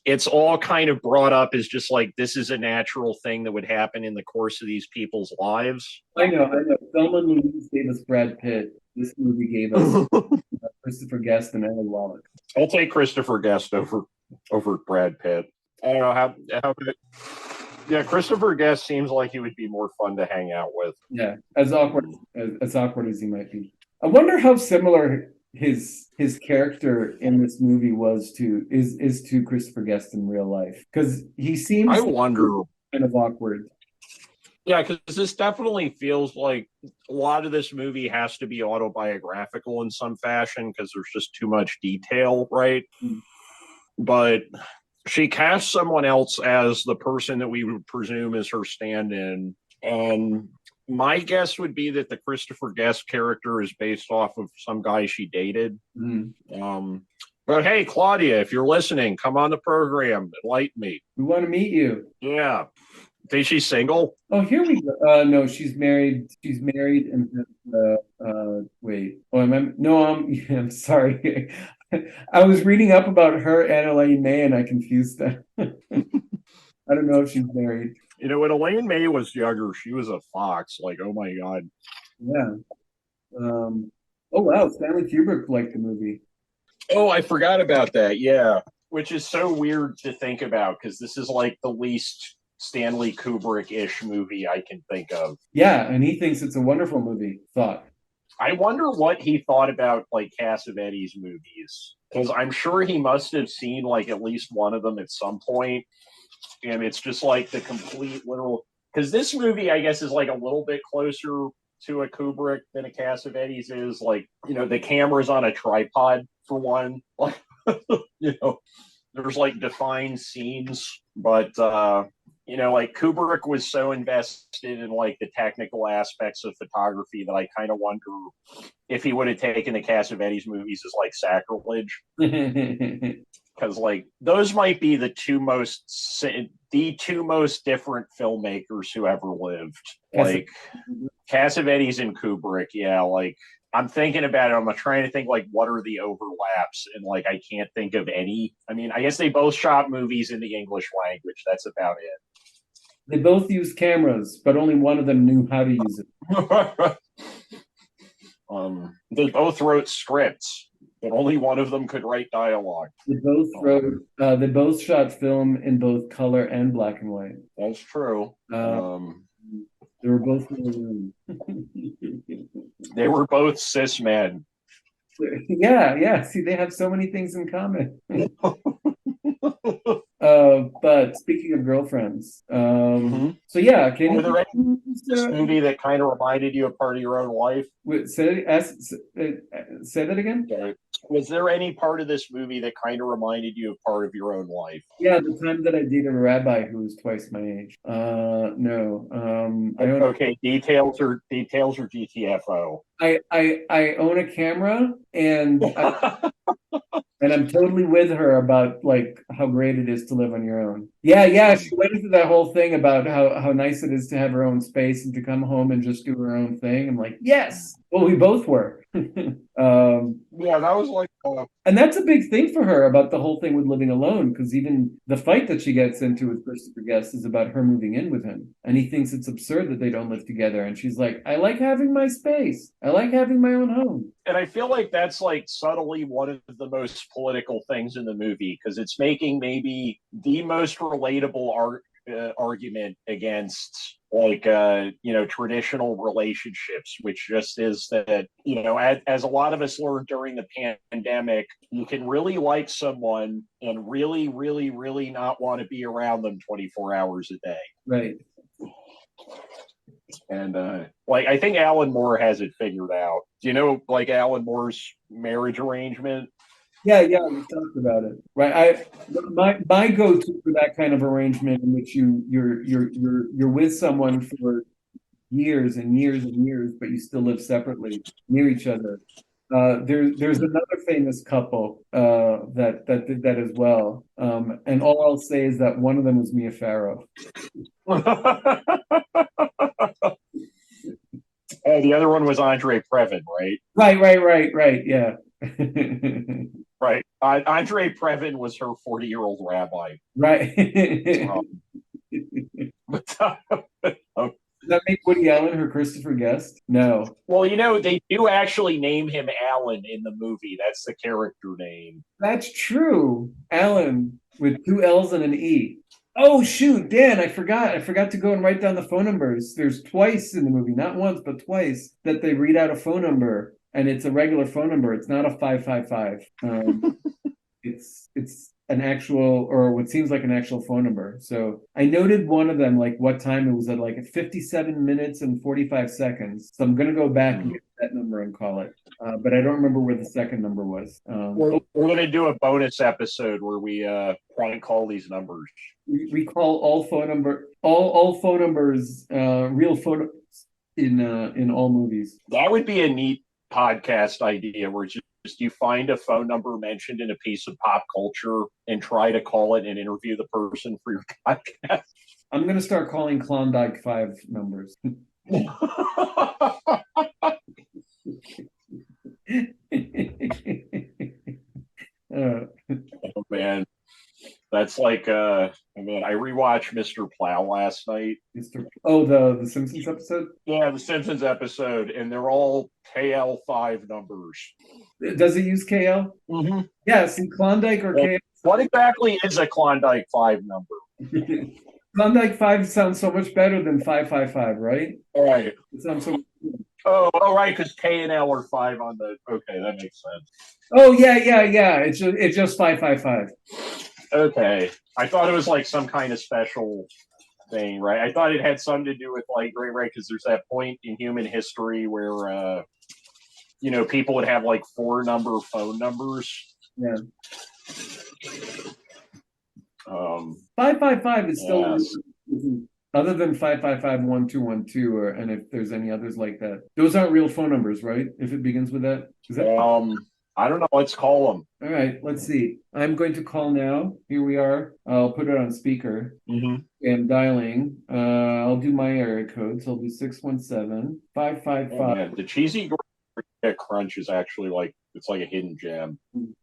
It's all kind of brought up as just like this is a natural thing that would happen in the course of these people's lives. I know. Thelma and Louise gave us Brad Pitt. This movie gave us Christopher Guest and Ellie Wallach. I'll take Christopher Guest over Brad Pitt. I don't know how yeah, Christopher Guest seems like he would be more fun to hang out with. Yeah, as awkward as he might be. I wonder how similar his character in this movie is to Christopher Guest in real life, because he seems I wonder kind of awkward. Yeah, because this definitely feels like a lot of this movie has to be autobiographical in some fashion because there's just too much detail, right? Mm. But she casts someone else as the person that we would presume is her stand-in, and my guess would be that the Christopher Guest character is based off of some guy she dated. But hey, Claudia, if you're listening, come on the program, enlighten me. We want to meet you. Yeah. Think she's single? Oh, here we go. No, she's married. She's married and wait. Oh, I'm sorry. I was reading up about her and Elaine May, and I confused them. I don't know if she's married. You know, when Elaine May was younger, she was a fox. Like, oh my god. Yeah. Oh wow, Stanley Kubrick liked the movie. Oh, I forgot about that. Yeah, which is so weird to think about because this is like the least Stanley Kubrick-ish movie I can think of. Yeah, and he thinks it's a wonderful movie. I wonder what he thought about like Cassavetes movies, because I'm sure he must have seen like at least one of them at some point, and it's just like the complete literal. Because this movie, I guess, is like a little bit closer to a Kubrick than a Cassavetes is. Like, you know, the camera's on a tripod for one. Like, you know, there's like defined scenes, but you know, like Kubrick was so invested in like the technical aspects of photography that I kind of wonder if he would have taken the Cassavetes movies as like sacrilege. Because like those might be the two most different filmmakers who ever lived. Like Cassavetes and Kubrick, yeah. Like I'm thinking about it. I'm trying to think like what are the overlaps, and like I can't think of any. I mean, I guess they both shot movies in the English language. That's about it. They both used cameras, but only one of them knew how to use it. They both wrote scripts, but only one of them could write dialogue. They both shot film in both color and black and white. That's true. They were both in the room. They were both cis men. Yeah. See, they have so many things in common. But speaking of girlfriends, so yeah, can were there any this movie that kind of reminded you of part of your own life? Say that again. Okay. Was there any part of this movie that kind of reminded you of part of your own life? Yeah, the time that I dated a rabbi who was twice my age. No. Okay, details or GTFO. I own a camera and and I'm totally with her about like how great it is to live on your own. Yeah. She went into that whole thing about how nice it is to have her own space and to come home and just do her own thing. I'm like, yes. Well, we both were. Yeah, that was like, and that's a big thing for her about the whole thing with living alone, because even the fight that she gets into with Christopher Guest is about her moving in with him, and he thinks it's absurd that they don't live together. And she's like, I like having my space. I like having my own home. And I feel like that's like subtly one of the most political things in the movie, because it's making maybe the most relatable argument against like traditional relationships, which just is that, you know, as a lot of us learned during the pandemic, you can really like someone and really, really, really not want to be around them 24 hours a day. Right. And like I think Alan Moore has it figured out. Do you know like Alan Moore's marriage arrangement? Yeah, we talked about it. Right. My go-to for that kind of arrangement in which you're with someone for years and years and years, but you still live separately near each other. There's another famous couple that did that as well. And all I'll say is that one of them was Mia Farrow. The other one was Andre Previn, right? Right. Yeah. Right. Andre Previn was her 40-year-old rabbi. Right. Um, but, Does that make Woody Allen her Christopher Guest? No. well, they do actually name him Alan in the movie. That's the character name. That's true. Allen with two L's and an E. Oh shoot, Dan, I forgot. I forgot to go and write down the phone numbers. There's twice in the movie, not once, but twice, that they read out a phone number, and it's a regular phone number. It's not a 555. It's an actual, or what seems like an actual phone number. So I noted one of them, like what time it was at, like at 57 minutes and 45 seconds. So I'm gonna go back and get that number and call it. But I don't remember where the second number was. We're going to do a bonus episode where we prank call these numbers. We call all phone numbers real photos in all movies. That would be a neat podcast idea where just you find a phone number mentioned in a piece of pop culture and try to call it and interview the person for your podcast. I'm gonna start calling Klondike 5 numbers. Oh man, that's like I rewatched Mr. Plow last night. The Simpsons episode. Yeah, the Simpsons episode, and they're all KL5 numbers. Does it use KL? Mm-hmm. Yeah, see Klondike or KL. What exactly is a Klondike 5 number? Klondike 5 sounds so much better than 555, right? All right. It sounds so. Oh, right, because K and L are 5 on the. Okay, that makes sense. Oh yeah. It's just 555. Okay, I thought it was like some kind of special thing, right? I thought it had something to do with like right, because there's that point in human history where people would have like 4-number phone numbers. Yeah. 555 is still. Yes. Other than 555-1212, or and if there's any others like that, those aren't real phone numbers, right? If it begins with that, is that? I don't know. Let's call them. All right, let's see. I'm going to call now. Here we are. I'll put it on speaker. Mm-hmm. I'm dialing. I'll do my area code. So I'll do 617-555. Oh, man. The cheesy crunch is actually it's like a hidden gem.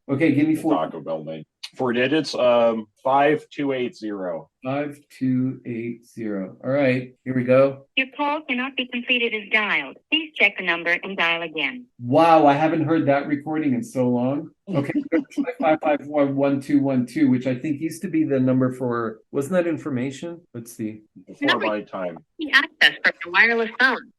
Okay, give me 4 Taco Bell made 4 digits. 5280. 5280. All right, here we go. Your call cannot be completed as dialed. Please check the number and dial again. Wow, I haven't heard that recording in so long. Okay, 555-1212, which I think used to be the number for, wasn't that information? Let's see. Before my time. Access from the wireless phone.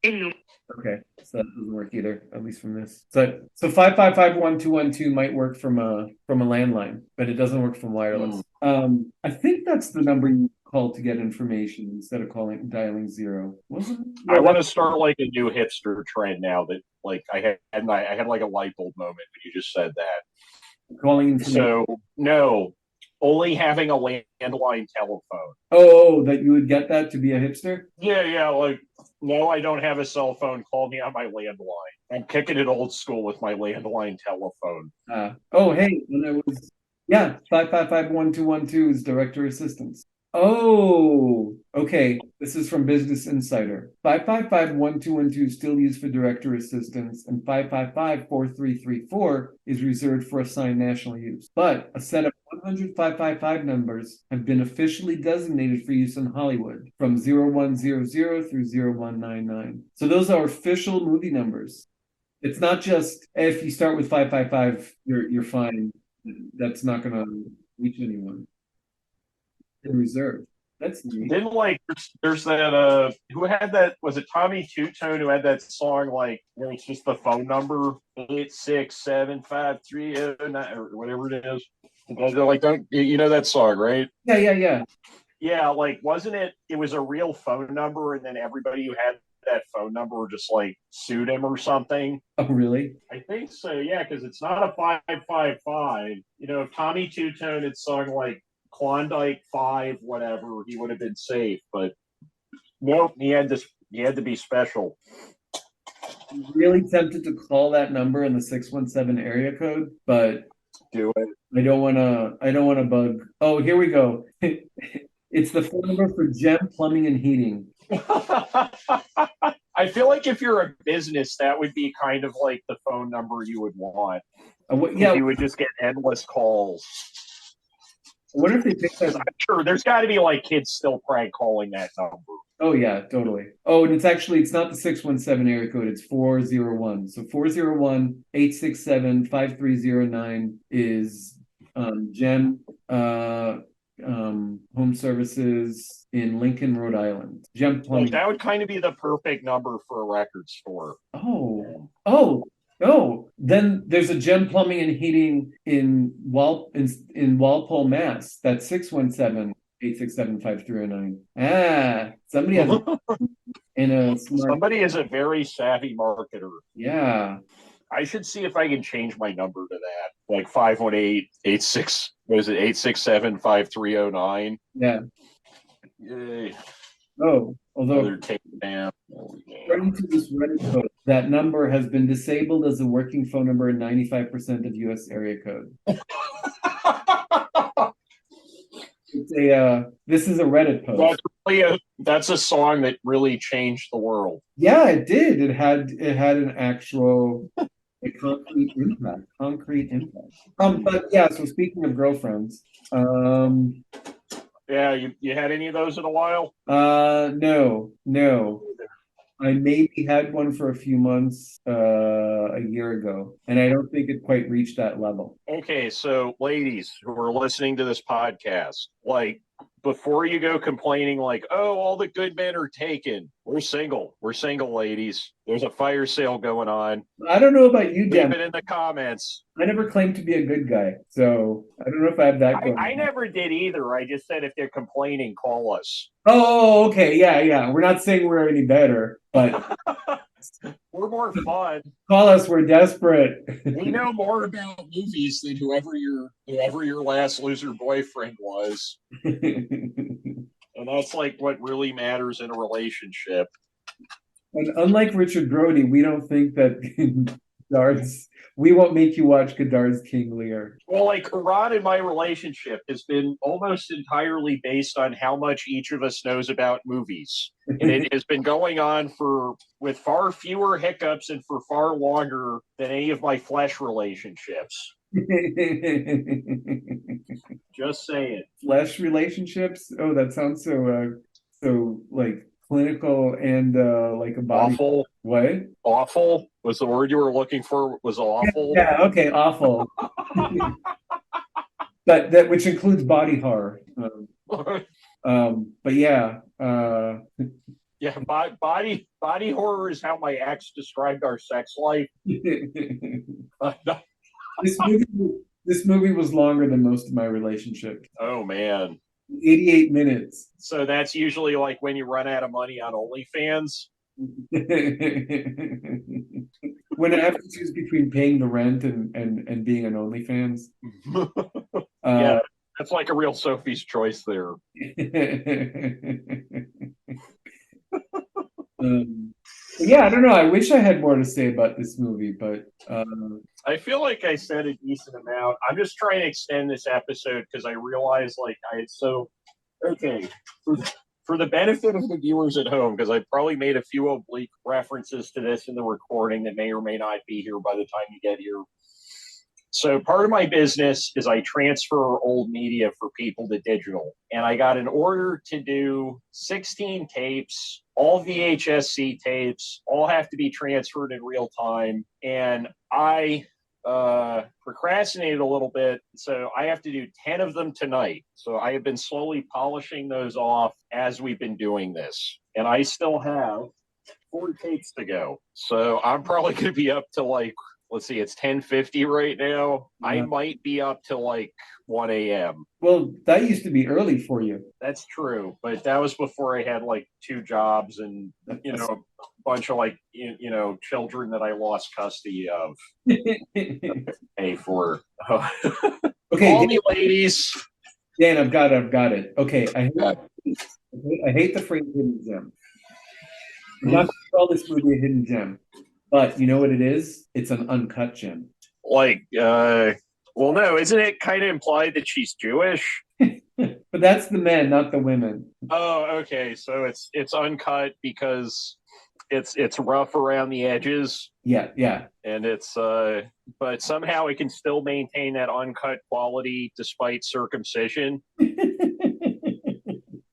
Okay, so that doesn't work either, at least from this. So 555-1212 might work from a landline, but it doesn't work from wireless. I think that's the number you call to get information instead of dialing 0. Wasn't it? I want to start like a new hipster trend now that I had like a light bulb moment when you just said that. Calling information. So no, only having a landline telephone. Oh, that you would get that to be a hipster? Yeah, like no, I don't have a cell phone. Call me on my landline. I'm kicking it old school with my landline telephone. Oh, hey, when I was 555-1212 is director assistance. Oh, okay. This is from Business Insider. 555-1212 is still used for director assistance, and 555-4334 is reserved for assigned national use. But a set of 100 555 numbers have been officially designated for use in Hollywood from 0100 through 0199. So those are official movie numbers. It's not just if you start with 555, you're fine. That's not going to reach anyone. In reserve. That's neat. Didn't there's that who had that, was it Tommy Two-Tone who had that song where it's just the phone number 8675309 or whatever it is. They're don't you know that song, right? Yeah. Yeah, wasn't it was a real phone number and then everybody who had that phone number just sued him or something. Oh, really? I think so, yeah, because it's not a 555. If Tommy Two-Tone had sung Klondike 5, whatever, he would have been safe. But nope, he had to be special. I'm really tempted to call that number in the 617 area code, but do it. I don't want to bug. Oh, here we go. It's the phone number for Gem Plumbing and Heating. I feel like if you're a business, that would be kind of like the phone number you would want. Yeah, You would just get endless calls. I wonder if they picked that. I'm sure there's got to be like kids still prank calling that number. Oh yeah, totally. Oh, and it's not the 617 area code, it's 401. So 401-867-5309 is GEM home services in Lincoln, Rhode Island. GEM Like plumbing. that would kind of be the perfect number for a record store. Oh, then there's a Gem Plumbing and Heating in Walpole, Mass. That's 617-867-5309. Ah, somebody has in a smart. Somebody is a very savvy marketer. Yeah. I should see if I can change my number to that. Like 518-86, what is it, 867-5309? Yeah. Yay. Oh, although Another take down. according to this Reddit post, that number has been disabled as a working phone number in 95% of US area code. This is a Reddit post. That's a song that really changed the world. Yeah, it did. It had an actual concrete impact. But yeah, so speaking of girlfriends, yeah, you had any of those in a while? no. I maybe had one for a few months a year ago, and I don't think it quite reached that level. Okay, so ladies who are listening to this podcast, like before you go complaining like, oh, all the good men are taken. We're single, ladies. There's a fire sale going on. I don't know about you, Leave Dan. it in the comments. I never claimed to be a good guy, so I don't know if I have that going. I never did either. I just said if they're complaining, call us. Oh, okay, yeah. We're not saying we're any better, but we're more fun. Call us. We're desperate. We know more about movies than whoever your last loser boyfriend was. And that's like what really matters in a relationship. And unlike Richard Brody, we don't think that we won't make you watch Godard's King Lear. Well, like Rod in my relationship has been almost entirely based on how much each of us knows about movies. And it has been going on with far fewer hiccups and for far longer than any of my flesh relationships. Just saying. Flesh relationships? Oh, that sounds so like clinical and like a body. Awful. What? Awful was the word you were looking for. Was awful. Yeah. Okay. Awful. But that which includes body horror. But yeah. Yeah. Body horror is how my ex described our sex life. This movie was longer than most of my relationships. Oh man. 88 minutes. So that's usually like when you run out of money on OnlyFans. When I have to choose between paying the rent and being an OnlyFans. Yeah, that's like a real Sophie's choice there. Yeah, I don't know. I wish I had more to say about this movie, but I feel like I said a decent amount. I'm just trying to extend this episode because I realized okay. For the benefit of the viewers at home, because I probably made a few oblique references to this in the recording that may or may not be here by the time you get here. So part of my business is I transfer old media for people to digital. And I got an order to do 16 tapes, all VHS-C tapes, all have to be transferred in real time. And I procrastinated a little bit, so I have to do 10 of them tonight. So I have been slowly polishing those off as we've been doing this. And I still have 4 tapes to go. So I'm probably going to be up to let's see, it's 10:50 right now. Yeah. I might be up to 1 a.m. Well, that used to be early for you. That's true, but that was before I had 2 jobs and a bunch of children that I lost custody of. Pay for. Okay, call me, ladies. Dan, I've got it. Okay, I hate the phrase hidden gem. I'm not going to call this movie a hidden gem. But you know what it is? It's an uncut gem. Well, no, isn't it kind of implied that she's Jewish? But that's the men, not the women. Oh, okay. So it's uncut because it's rough around the edges, Yeah. and it's but somehow it can still maintain that uncut quality despite circumcision.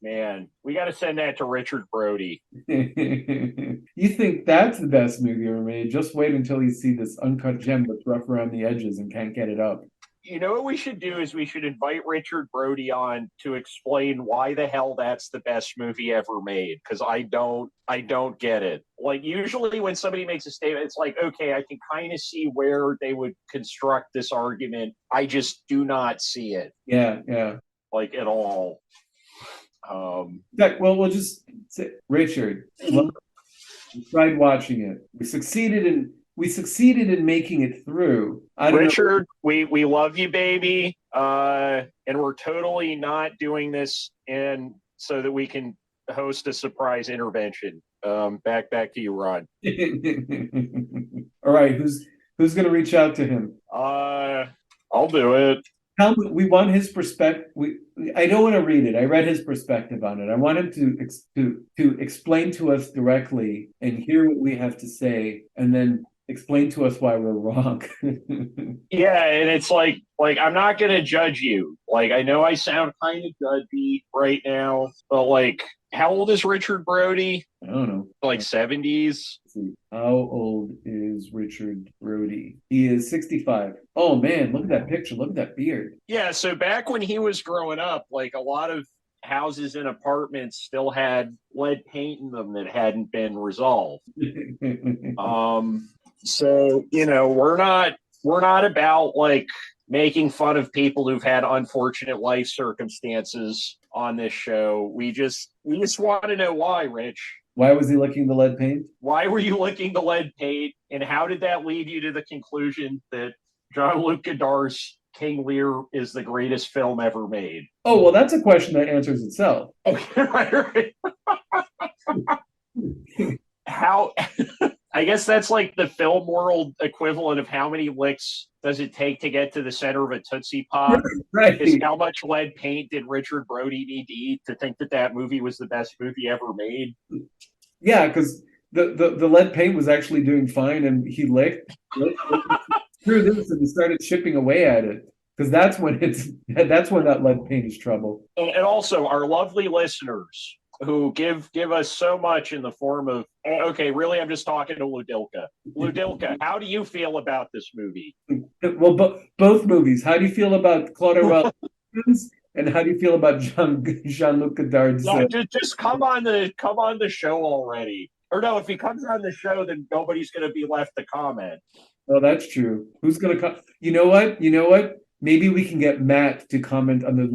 Man, we got to send that to Richard Brody. You think that's the best movie ever made? Just wait until you see this uncut gem that's rough around the edges and can't get it up. You know what we should do is we should invite Richard Brody on to explain why the hell that's the best movie ever made, because I don't get it. Like, usually when somebody makes a statement, it's like, okay, I can kind of see where they would construct this argument. I just do not see it. Yeah. Like, at all. Well, we'll just say, Richard, well, we tried watching it. We succeeded in making it through. Richard, we love you, baby. And we're totally not doing this and so that we can host a surprise intervention. Back to you, Ron. All right, who's gonna reach out to him? I'll do it. We want his perspective. I don't want to read it. I read his perspective on it. I want him to explain to us directly and hear what we have to say, and then explain to us why we're wrong. Yeah, and it's like I'm not gonna judge you. Like, I know I sound kind of judgy right now, but like, how old is Richard Brody? I don't know. Like 70s. How old is Richard Brody? He is 65. Oh man, look at that picture. Look at that beard. Yeah, so back when he was growing up, like, a lot of houses and apartments still had lead paint in them that hadn't been resolved. So, you know, we're not about like making fun of people who've had unfortunate life circumstances on this show. We just want to know why, Rich. Why was he licking the lead paint? Why were you licking the lead paint? And how did that lead you to the conclusion that Jean-Luc Godard's King Lear is the greatest film ever made? Oh, well, that's a question that answers itself. Okay, right. How... I guess that's like the film world equivalent of how many licks does it take to get to the center of a Tootsie Pop? Right. Is how much lead paint did Richard Brody need to eat to think that movie was the best movie ever made? Yeah, because the lead paint was actually doing fine, and he licked through this, and he started chipping away at it. Because that's when that lead paint is trouble. And also, our lovely listeners who give us so much in the form of, okay, really, I'm just talking to Ludilka. Ludilka, how do you feel about this movie? Well, both movies. How do you feel about Claudia Weill, and how do you feel about Jean-Luc Godard's? No, just come on the show already. Or no, if he comes on the show, then nobody's going to be left to comment. Oh, that's true. Who's going to come? You know what? Maybe we can get Matt to comment on the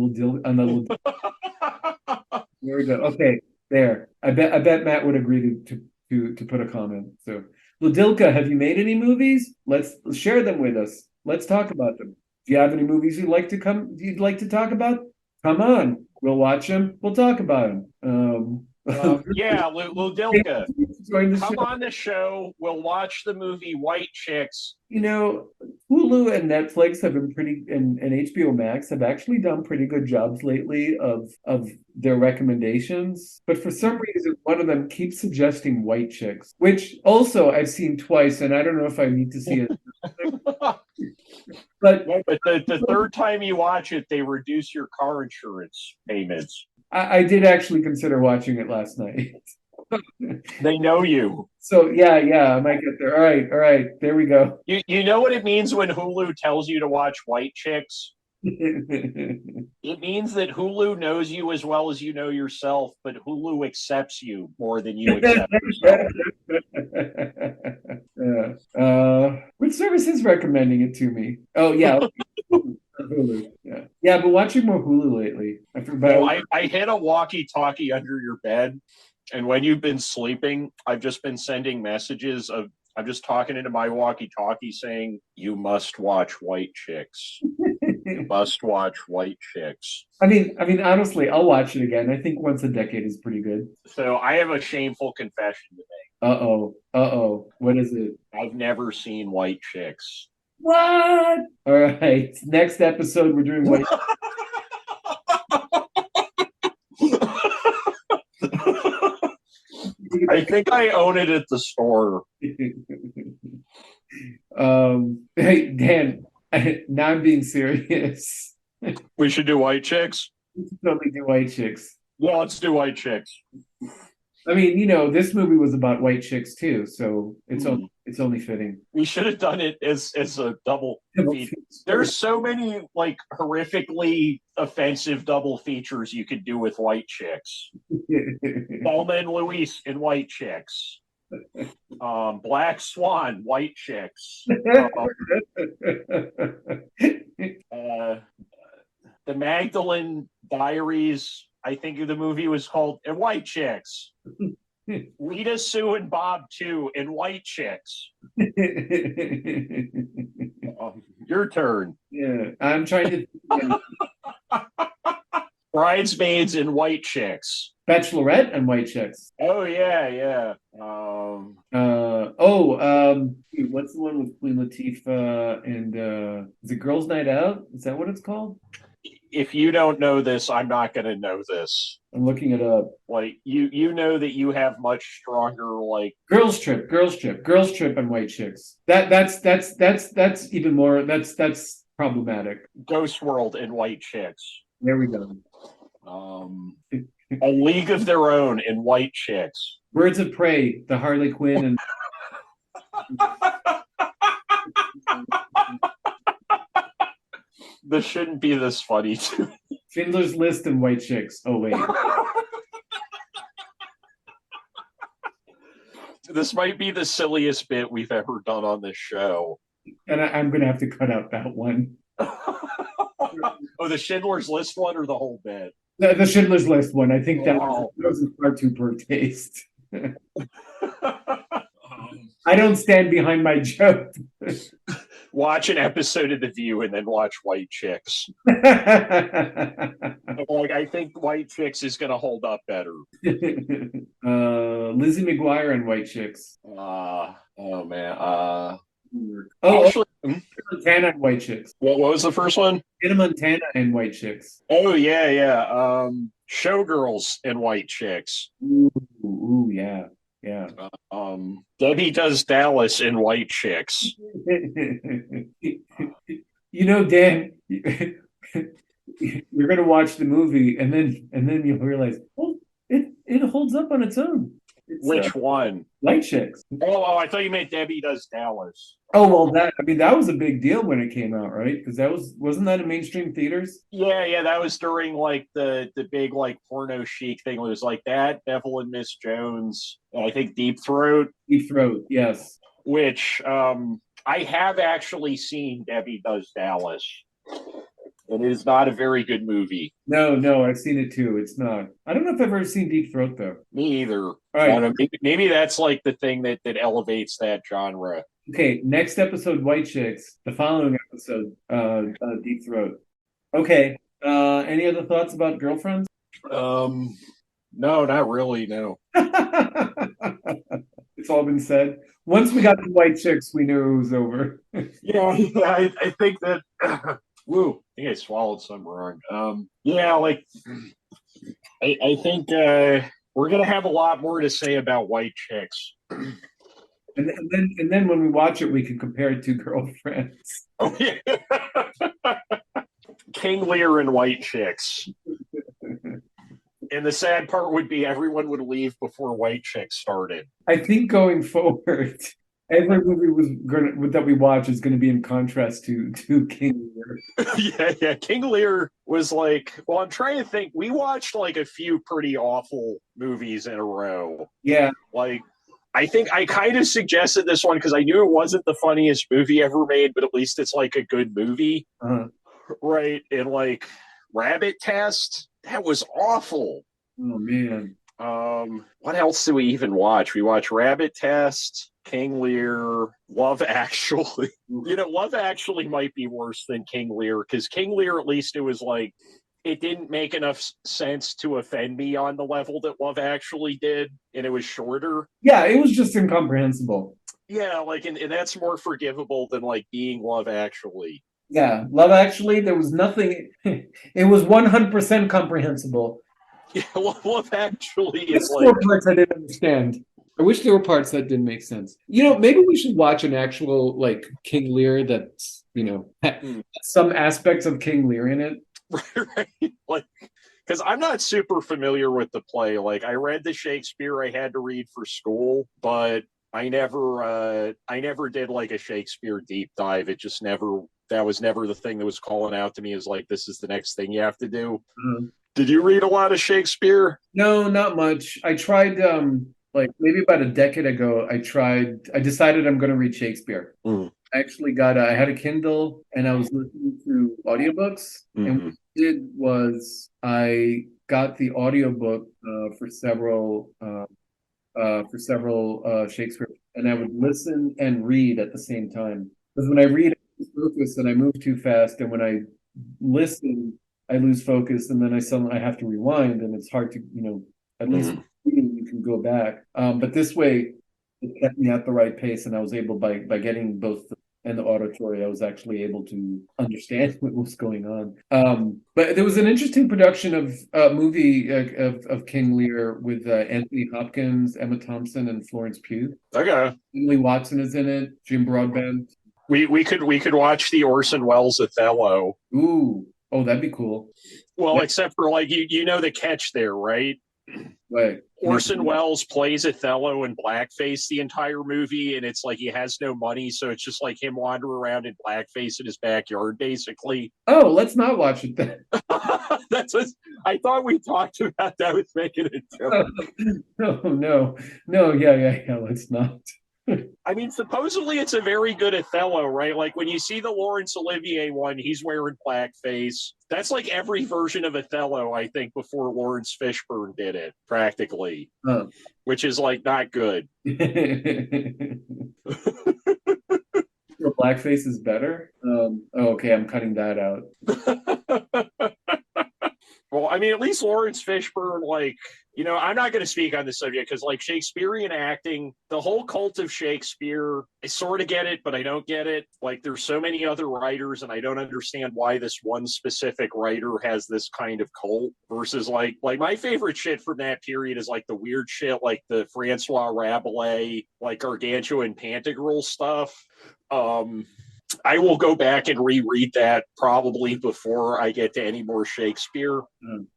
There we go. Okay, there. I bet Matt would agree to put a comment. So, Ludilka, have you made any movies? Let's share them with us. Let's talk about them. Do you have any movies you'd like to talk about? Come on, we'll watch them. We'll talk about them. Yeah, Ludilka, come show. on the show. We'll watch the movie White Chicks. You know, Hulu and Netflix have been and HBO Max have actually done pretty good jobs lately of their recommendations. But for some reason, one of them keeps suggesting White Chicks, which also I've seen twice, and I don't know if I need to see it. But the third time you watch it, they reduce your car insurance payments. I did actually consider watching it last night. They know you. So yeah, I might get there. All right, there we go. You know what it means when Hulu tells you to watch White Chicks? It means that Hulu knows you as well as you know yourself, but Hulu accepts you more than you accept yourself. Which service is recommending it to me? Oh yeah. Hulu. Yeah, but watching more Hulu lately. I hid a walkie-talkie under your bed, and when you've been sleeping, I've just been sending messages of I'm just talking into my walkie-talkie saying, "You must watch White Chicks. You must watch White Chicks." I mean, honestly, I'll watch it again. I think once a decade is pretty good. So I have a shameful confession to make. Uh-oh. What is it? I've never seen White Chicks. What? All right. Next episode, we're doing White. I think I own it at the store. Hey Dan, now I'm being serious. We should do White Chicks. We should totally do White Chicks. Yeah, let's do White Chicks. I mean, this movie was about white chicks too, so it's only fitting. We should have done it as a double feature. There's so many like horrifically offensive double features you could do with White Chicks. Thelma and Louise in White Chicks. Black Swan, White Chicks. The Magdalene Diaries. I think the movie was called "And White Chicks." Rita, Sue, and Bob too in White Chicks. Your turn. Yeah, I'm trying to. Bridesmaids in White Chicks. Bachelorette and White Chicks. Oh yeah. What's the one with Queen Latifah and is it Girls' Night Out? Is that what it's called? If you don't know this, I'm not going to know this. I'm looking it up. Like you know that you have much stronger like Girls Trip, and White Chicks. That's even more. That's problematic. Ghost World in White Chicks. There we go. A League of Their Own in White Chicks. Birds of Prey, the Harley Quinn and. This shouldn't be this funny to me. Schindler's List and White Chicks. Oh wait. This might be the silliest bit we've ever done on this show. And I'm going to have to cut out that one. Oh, the Schindler's List one or the whole bit? The Schindler's List one. I think that was far too poor taste. I don't stand behind my joke. Watch an episode of The View and then watch White Chicks. Like, I think White Chicks is going to hold up better. Lizzie McGuire and White Chicks. Oh man. Actually, Montana and White Chicks. What was the first one? Hannah Montana and White Chicks. Oh yeah. Showgirls and White Chicks. Ooh, yeah. Debbie Does Dallas in White Chicks. Dan, you're gonna watch the movie and then you'll realize, it holds up on its own. Which one? White Chicks. Oh, I thought you meant Debbie Does Dallas. Oh well, that was a big deal when it came out, right? Because wasn't that in mainstream theaters? Yeah, that was during like the big like porno chic thing. It was like that, Devil and Miss Jones, and I think Deep Throat. Deep Throat, yes. Which I have actually seen Debbie Does Dallas. And it is not a very good movie. No, I've seen it too. It's not. I don't know if I've ever seen Deep Throat though. Me either. All right. Maybe that's like the thing that elevates that genre. Okay, next episode, White Chicks. The following episode, Deep Throat. Okay. Any other thoughts about Girlfriends? No, not really. No. It's all been said. Once we got to White Chicks, we knew it was over. Yeah, I think that. Woo! I think I swallowed something wrong. I think we're gonna have a lot more to say about White Chicks. And then when we watch it, we can compare it to Girlfriends. Oh yeah. King Lear and White Chicks. And the sad part would be everyone would leave before White Chicks started. I think going forward, every movie that we watch is going to be in contrast to King Lear. Yeah. King Lear was like, well, I'm trying to think. We watched like a few pretty awful movies in a row. Yeah. Like, I think I kind of suggested this one because I knew it wasn't the funniest movie ever made, but at least it's like a good movie. Uh-huh. Right. And like Rabbit Test, that was awful. Oh, man. What else do we even watch? We watch Rabbit Test, King Lear, Love Actually. Love Actually might be worse than King Lear because King Lear, at least it was like, it didn't make enough sense to offend me on the level that Love Actually did, and it was shorter. Yeah, it was just incomprehensible. Yeah, like, and that's more forgivable than like being Love Actually. Yeah, Love Actually, there was nothing. It was 100% comprehensible. Yeah, Love Actually It's is like parts I didn't understand. I wish there were parts that didn't make sense. Maybe we should watch an actual like King Lear that's some aspects of King Lear in it. Right? Like, because I'm not super familiar with the play. Like, I read the Shakespeare I had to read for school, but I never did like a Shakespeare deep dive. It just never, that was never the thing that was calling out to me as like, this is the next thing you have to do. Did you read a lot of Shakespeare? No, not much. I tried like maybe about a decade ago. I decided I'm going to read Shakespeare. I actually I had a Kindle and I was listening to audiobooks. And what I did was I got the audiobook for several Shakespeare, and I would listen and read at the same time. Because when I read, I lose focus and I move too fast, and when I listen, I lose focus, and then I have to rewind, and it's hard to at least reading you can go back. But this way, it kept me at the right pace, and I was able by getting both and the auditory, I was actually able to understand what was going on. But there was an interesting production of movie of King Lear with Anthony Hopkins, Emma Thompson, and Florence Pugh. Okay. Emily Watson is in it. Jim Broadbent. We could watch the Orson Welles Othello. Ooh, oh, that'd be cool. Well, except for like you know the catch there, right? Right. Orson Welles plays Othello in blackface the entire movie, and it's like he has no money, so it's just like him wandering around in blackface in his backyard, basically. Oh, let's not watch it then. I thought we talked about that with making it joke. No, yeah, let's not. I mean, supposedly it's a very good Othello, right? Like when you see the Laurence Olivier one, he's wearing blackface. That's like every version of Othello, I think, before Lawrence Fishburne did it, practically, which is like not good. Blackface is better? Okay, I'm cutting that out. Well, I mean, at least Lawrence Fishburne, like, I'm not going to speak on this subject because, like, Shakespearean acting, the whole cult of Shakespeare, I sort of get it, but I don't get it. Like, there's so many other writers, and I don't understand why this one specific writer has this kind of cult versus, like my favorite shit from that period is, like, the weird shit, like the Francois Rabelais, like, Gargantua and Pantagruel stuff. I will go back and reread that probably before I get to any more Shakespeare.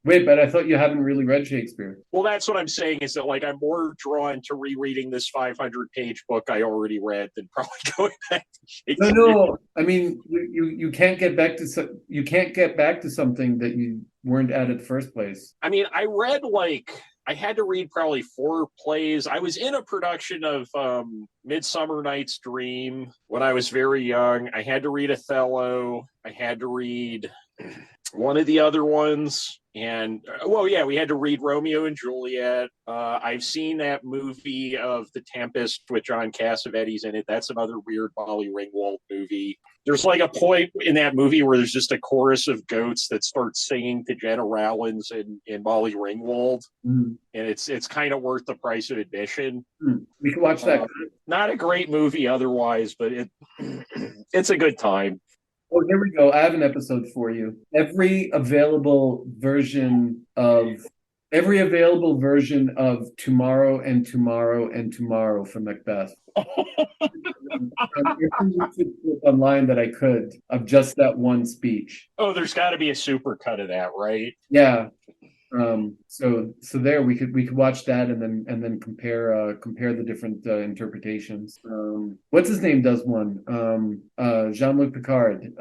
Wait, but I thought you haven't really read Shakespeare. Well, that's what I'm saying is that like I'm more drawn to rereading this 500-page book I already read than probably going back to Shakespeare. No. I mean, you can't get back to something that you weren't at the first place. I mean, I had to read probably 4 plays. I was in a production of Midsummer Night's Dream when I was very young. I had to read Othello. I had to read one of the other ones. And, we had to read Romeo and Juliet. I've seen that movie of The Tempest with John Cassavetes in it. That's another weird Molly Ringwald movie. There's like a point in that movie where there's just a chorus of goats that start singing to Jenna Rowlands and Molly Ringwald. And it's kind of worth the price of admission. We can watch that. Not a great movie otherwise, but it's a good time. Oh, here we go. I have an episode for you. Every available version of Tomorrow and Tomorrow and Tomorrow from Macbeth. Online that I could of just that one speech. Oh, there's got to be a super cut of that, right? Yeah. So there we could watch that and then compare the different interpretations. What's his name does one? Jean-Luc Picard.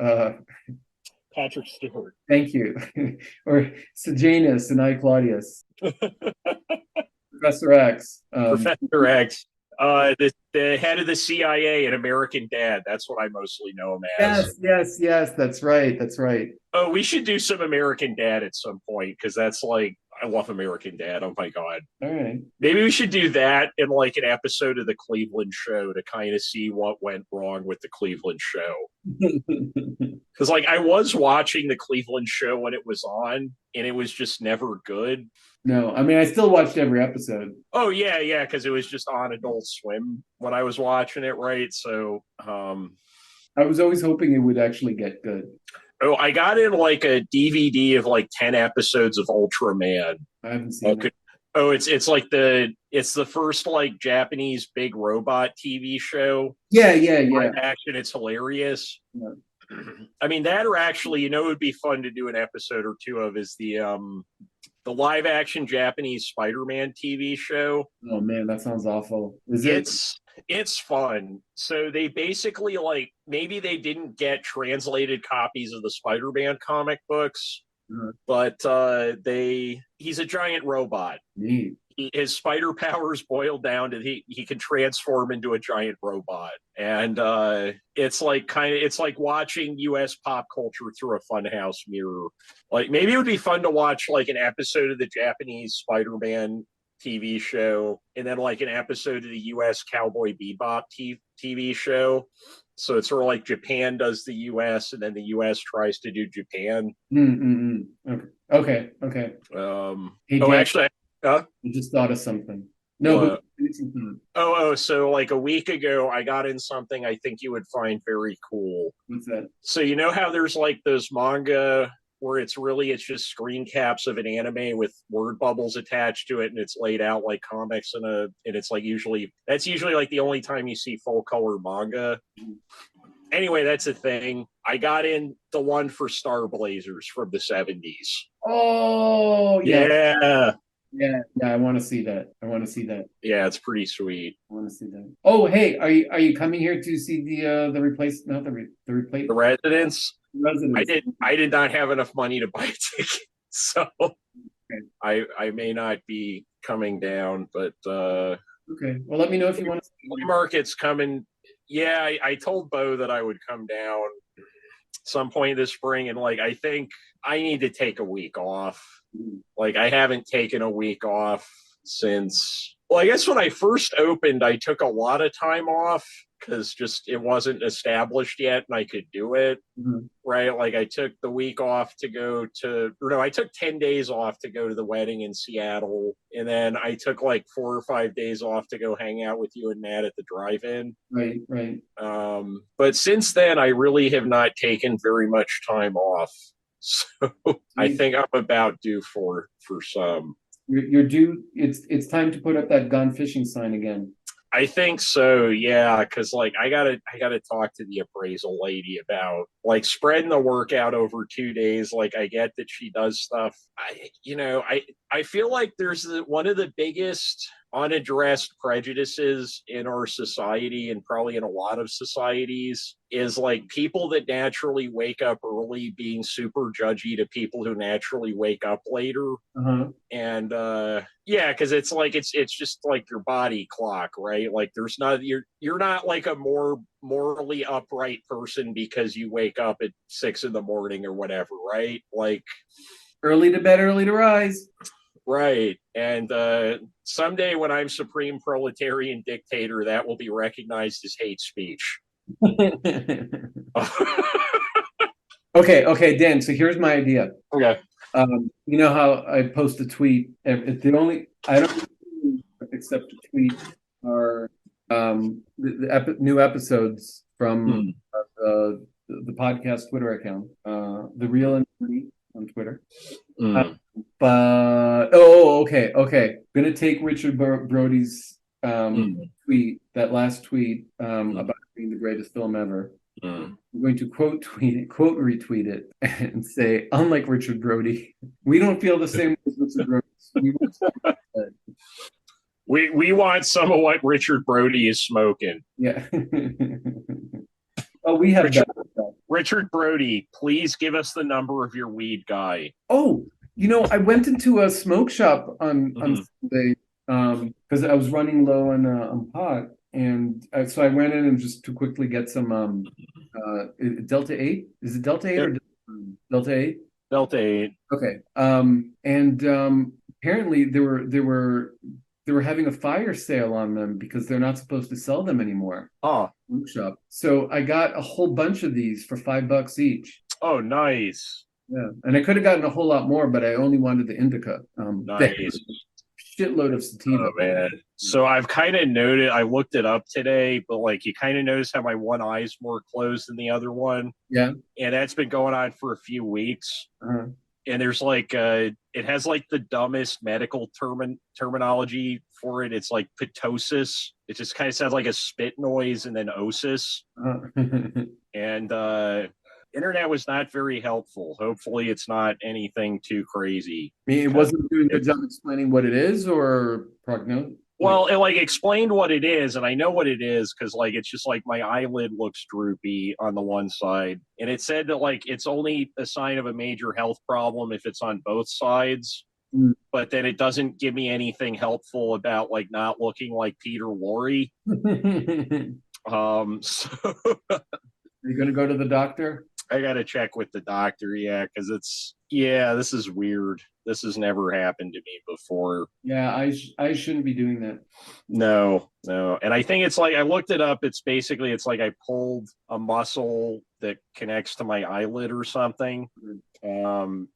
Patrick Stewart. Thank you. Or Sejanus and I Claudius. Professor X. Professor X. The head of the CIA in American Dad. That's what I mostly know him as. Yes. That's right. Oh, we should do some American Dad at some point because that's like I love American Dad. Oh my god. All right. Maybe we should do that in like an episode of the Cleveland Show to kind of see what went wrong with the Cleveland Show. Because like I was watching the Cleveland Show when it was on, and it was just never good. No, I mean I still watched every episode. Oh yeah, because it was just on Adult Swim when I was watching it, right? So I was always hoping it would actually get good. Oh, I got in like a DVD of like 10 episodes of Ultraman. I haven't seen it. Oh, it's the first like Japanese big robot TV show. Yeah. Live action. It's hilarious. Yeah. I mean, that or actually, it would be fun to do an episode or two of is the live action Japanese Spider-Man TV show. Oh man, that sounds awful. Is it? It's fun. So they basically like maybe they didn't get translated copies of the Spider-Man comic books, but he's a giant robot. Neat. His spider powers boiled down to he can transform into a giant robot, and it's like watching U.S. pop culture through a funhouse mirror. Like maybe it would be fun to watch like an episode of the Japanese Spider-Man TV show, and then like an episode of the U.S. Cowboy Bebop TV show. So it's sort of like Japan does the U.S. and then the U.S. tries to do Japan. Okay. Hey, Dan, Actually. I just thought of something. No, but so like a week ago, I got in something I think you would find very cool. What's that? So you know how there's like those manga where it's just screen caps of an anime with word bubbles attached to it, and it's laid out like comics and it's like that's usually like the only time you see full color manga. Anyway, that's a thing. I got in the one for Star Blazers from the 70s. Oh yeah. Yeah, I want to see that. Yeah, it's pretty sweet. I want to see that. Oh, hey, are you coming here to see the Residents? Residents. I did not have enough money to buy a ticket, so okay. I may not be coming down, but okay. Well, let me know if you want to. Market's coming. Yeah, I told Bo that I would come down some point this spring, and like I think I need to take a week off. Like I haven't taken a week off since. Well, I guess when I first opened, I took a lot of time off because just it wasn't established yet, and I could do it. Right? Like I took the week off to go to. Or no, I took 10 days off to go to the wedding in Seattle, and then I took like 4 or 5 days off to go hang out with you and Matt at the drive-in. Right. But since then, I really have not taken very much time off. So I think I'm about due for some. You're due. It's time to put up that gone fishing sign again. I think so, yeah, because like I gotta talk to the appraisal lady about like spreading the work out over 2 days. Like I get that she does stuff. I feel like there's one of the biggest unaddressed prejudices in our society, and probably in a lot of societies, is like people that naturally wake up early being super judgy to people who naturally wake up later. And yeah, because it's like it's just like your body clock, right? Like there's not you're not like a more morally upright person because you wake up at 6 a.m. or whatever, right? Like early to bed, early to rise. Right. And someday when I'm supreme proletarian dictator, that will be recognized as hate speech. Okay, Dan. So here's my idea. Okay. You know how I post a tweet? I don't accept a tweet are the new episodes from the podcast Twitter account, the Real and Free on Twitter. But okay. Gonna take Richard Brody's tweet, that last tweet about being the greatest film ever. I'm going to quote retweet it, and say, unlike Richard Brody, we don't feel the same as Richard Brody. We want some of what Richard Brody is smoking. Yeah. Oh, we have Richard Brody, please give us the number of your weed guy. Oh, I went into a smoke shop on Sunday because I was running low on pot, and so I went in and just to quickly get some Delta 8. Is it Delta 8 or Delta 8? Delta 8. Okay. And apparently they were having a fire sale on them because they're not supposed to sell them anymore. Shop. So I got a whole bunch of these for $5 each. Oh, nice. Yeah, and I could have gotten a whole lot more, but I only wanted the indica. Nice. Shitload of sativa. Oh, man. So I've kind of noted, I looked it up today, but like you kind of notice how my one eye's more closed than the other one. Yeah. And that's been going on for a few weeks. and there's like it has like the dumbest medical terminology for it. It's like ptosis. It just kind of sounds like a spit noise and then osis. And internet was not very helpful. Hopefully it's not anything too crazy. I mean, it wasn't doing a good job explaining what it is or prognosis. Well, it like explained what it is, and I know what it is because like it's just like my eyelid looks droopy on the one side, and it said that like it's only a sign of a major health problem if it's on both sides. Mm. But then it doesn't give me anything helpful about like not looking like Peter Lorre. So Are you going to go to the doctor? I got to check with the doctor, yeah, because this is weird. This has never happened to me before. Yeah, I shouldn't be doing that. No. And I think it's like, I looked it up. It's basically, it's like I pulled a muscle that connects to my eyelid or something, or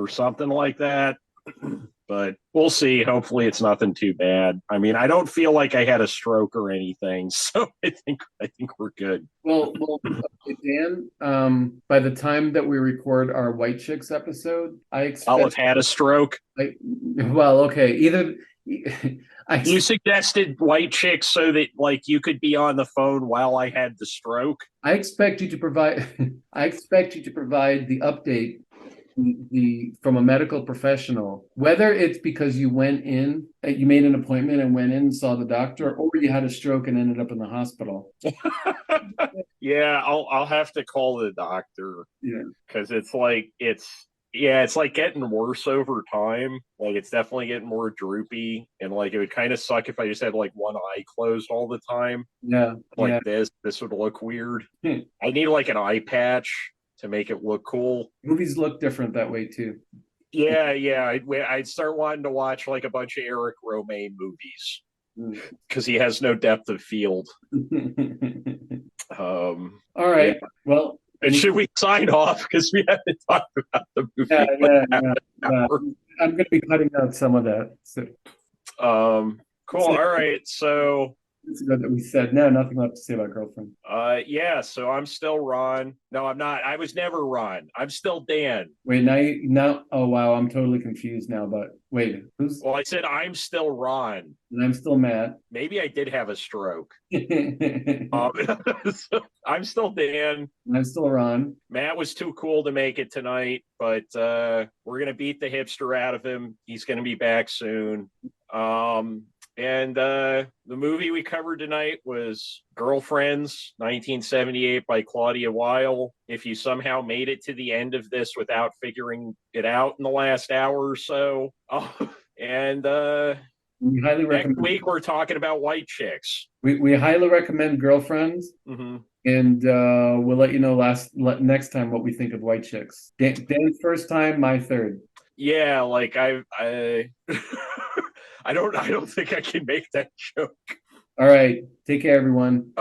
something like that. But we'll see. Hopefully it's nothing too bad. I mean, I don't feel like I had a stroke or anything, so I think we're good. Well, Dan, by the time that we record our White Chicks episode, I'll have had a stroke. Okay. Either you suggested White Chicks so that like you could be on the phone while I had the stroke. I expect you to provide the update from a medical professional, whether it's because you went in, you made an appointment and went in and saw the doctor, or you had a stroke and ended up in the hospital. Yeah, I'll have to call the doctor. Yeah, because it's like getting worse over time. Like it's definitely getting more droopy, and like it would kind of suck if I just had like one eye closed all the time. Yeah, like this would look weird. I need like an eye patch to make it look cool. Movies look different that way too. Yeah. I'd start wanting to watch like a bunch of Eric Romaine movies because he has no depth of field. All right. Yeah. Well, and should we sign off because we have to talk about the movie? Yeah. I'm going to be cutting out some of that. So. Cool. All right. So. It's good that we said nothing left to say about Girlfriend. Yeah, so I'm still Ron. No, I'm not. I was never Ron. I'm still Dan. Wait, now oh wow, I'm totally confused now, but wait, who's Well, I said I'm still Ron. And I'm still Matt. Maybe I did have a stroke. So I'm still Dan. And I'm still Ron. Matt was too cool to make it tonight, but we're gonna beat the hipster out of him. He's gonna be back soon. And the movie we covered tonight was Girlfriends, 1978 by Claudia Weill. If you somehow made it to the end of this without figuring it out in the last hour or so. And we highly recommend. Next week, we're talking about White Chicks. We highly recommend Girlfriends. Mm-hmm. And we'll let you know next time what we think of White Chicks. Dan's first time, my third. Yeah, like I don't think I can make that joke. All right. Take care, everyone.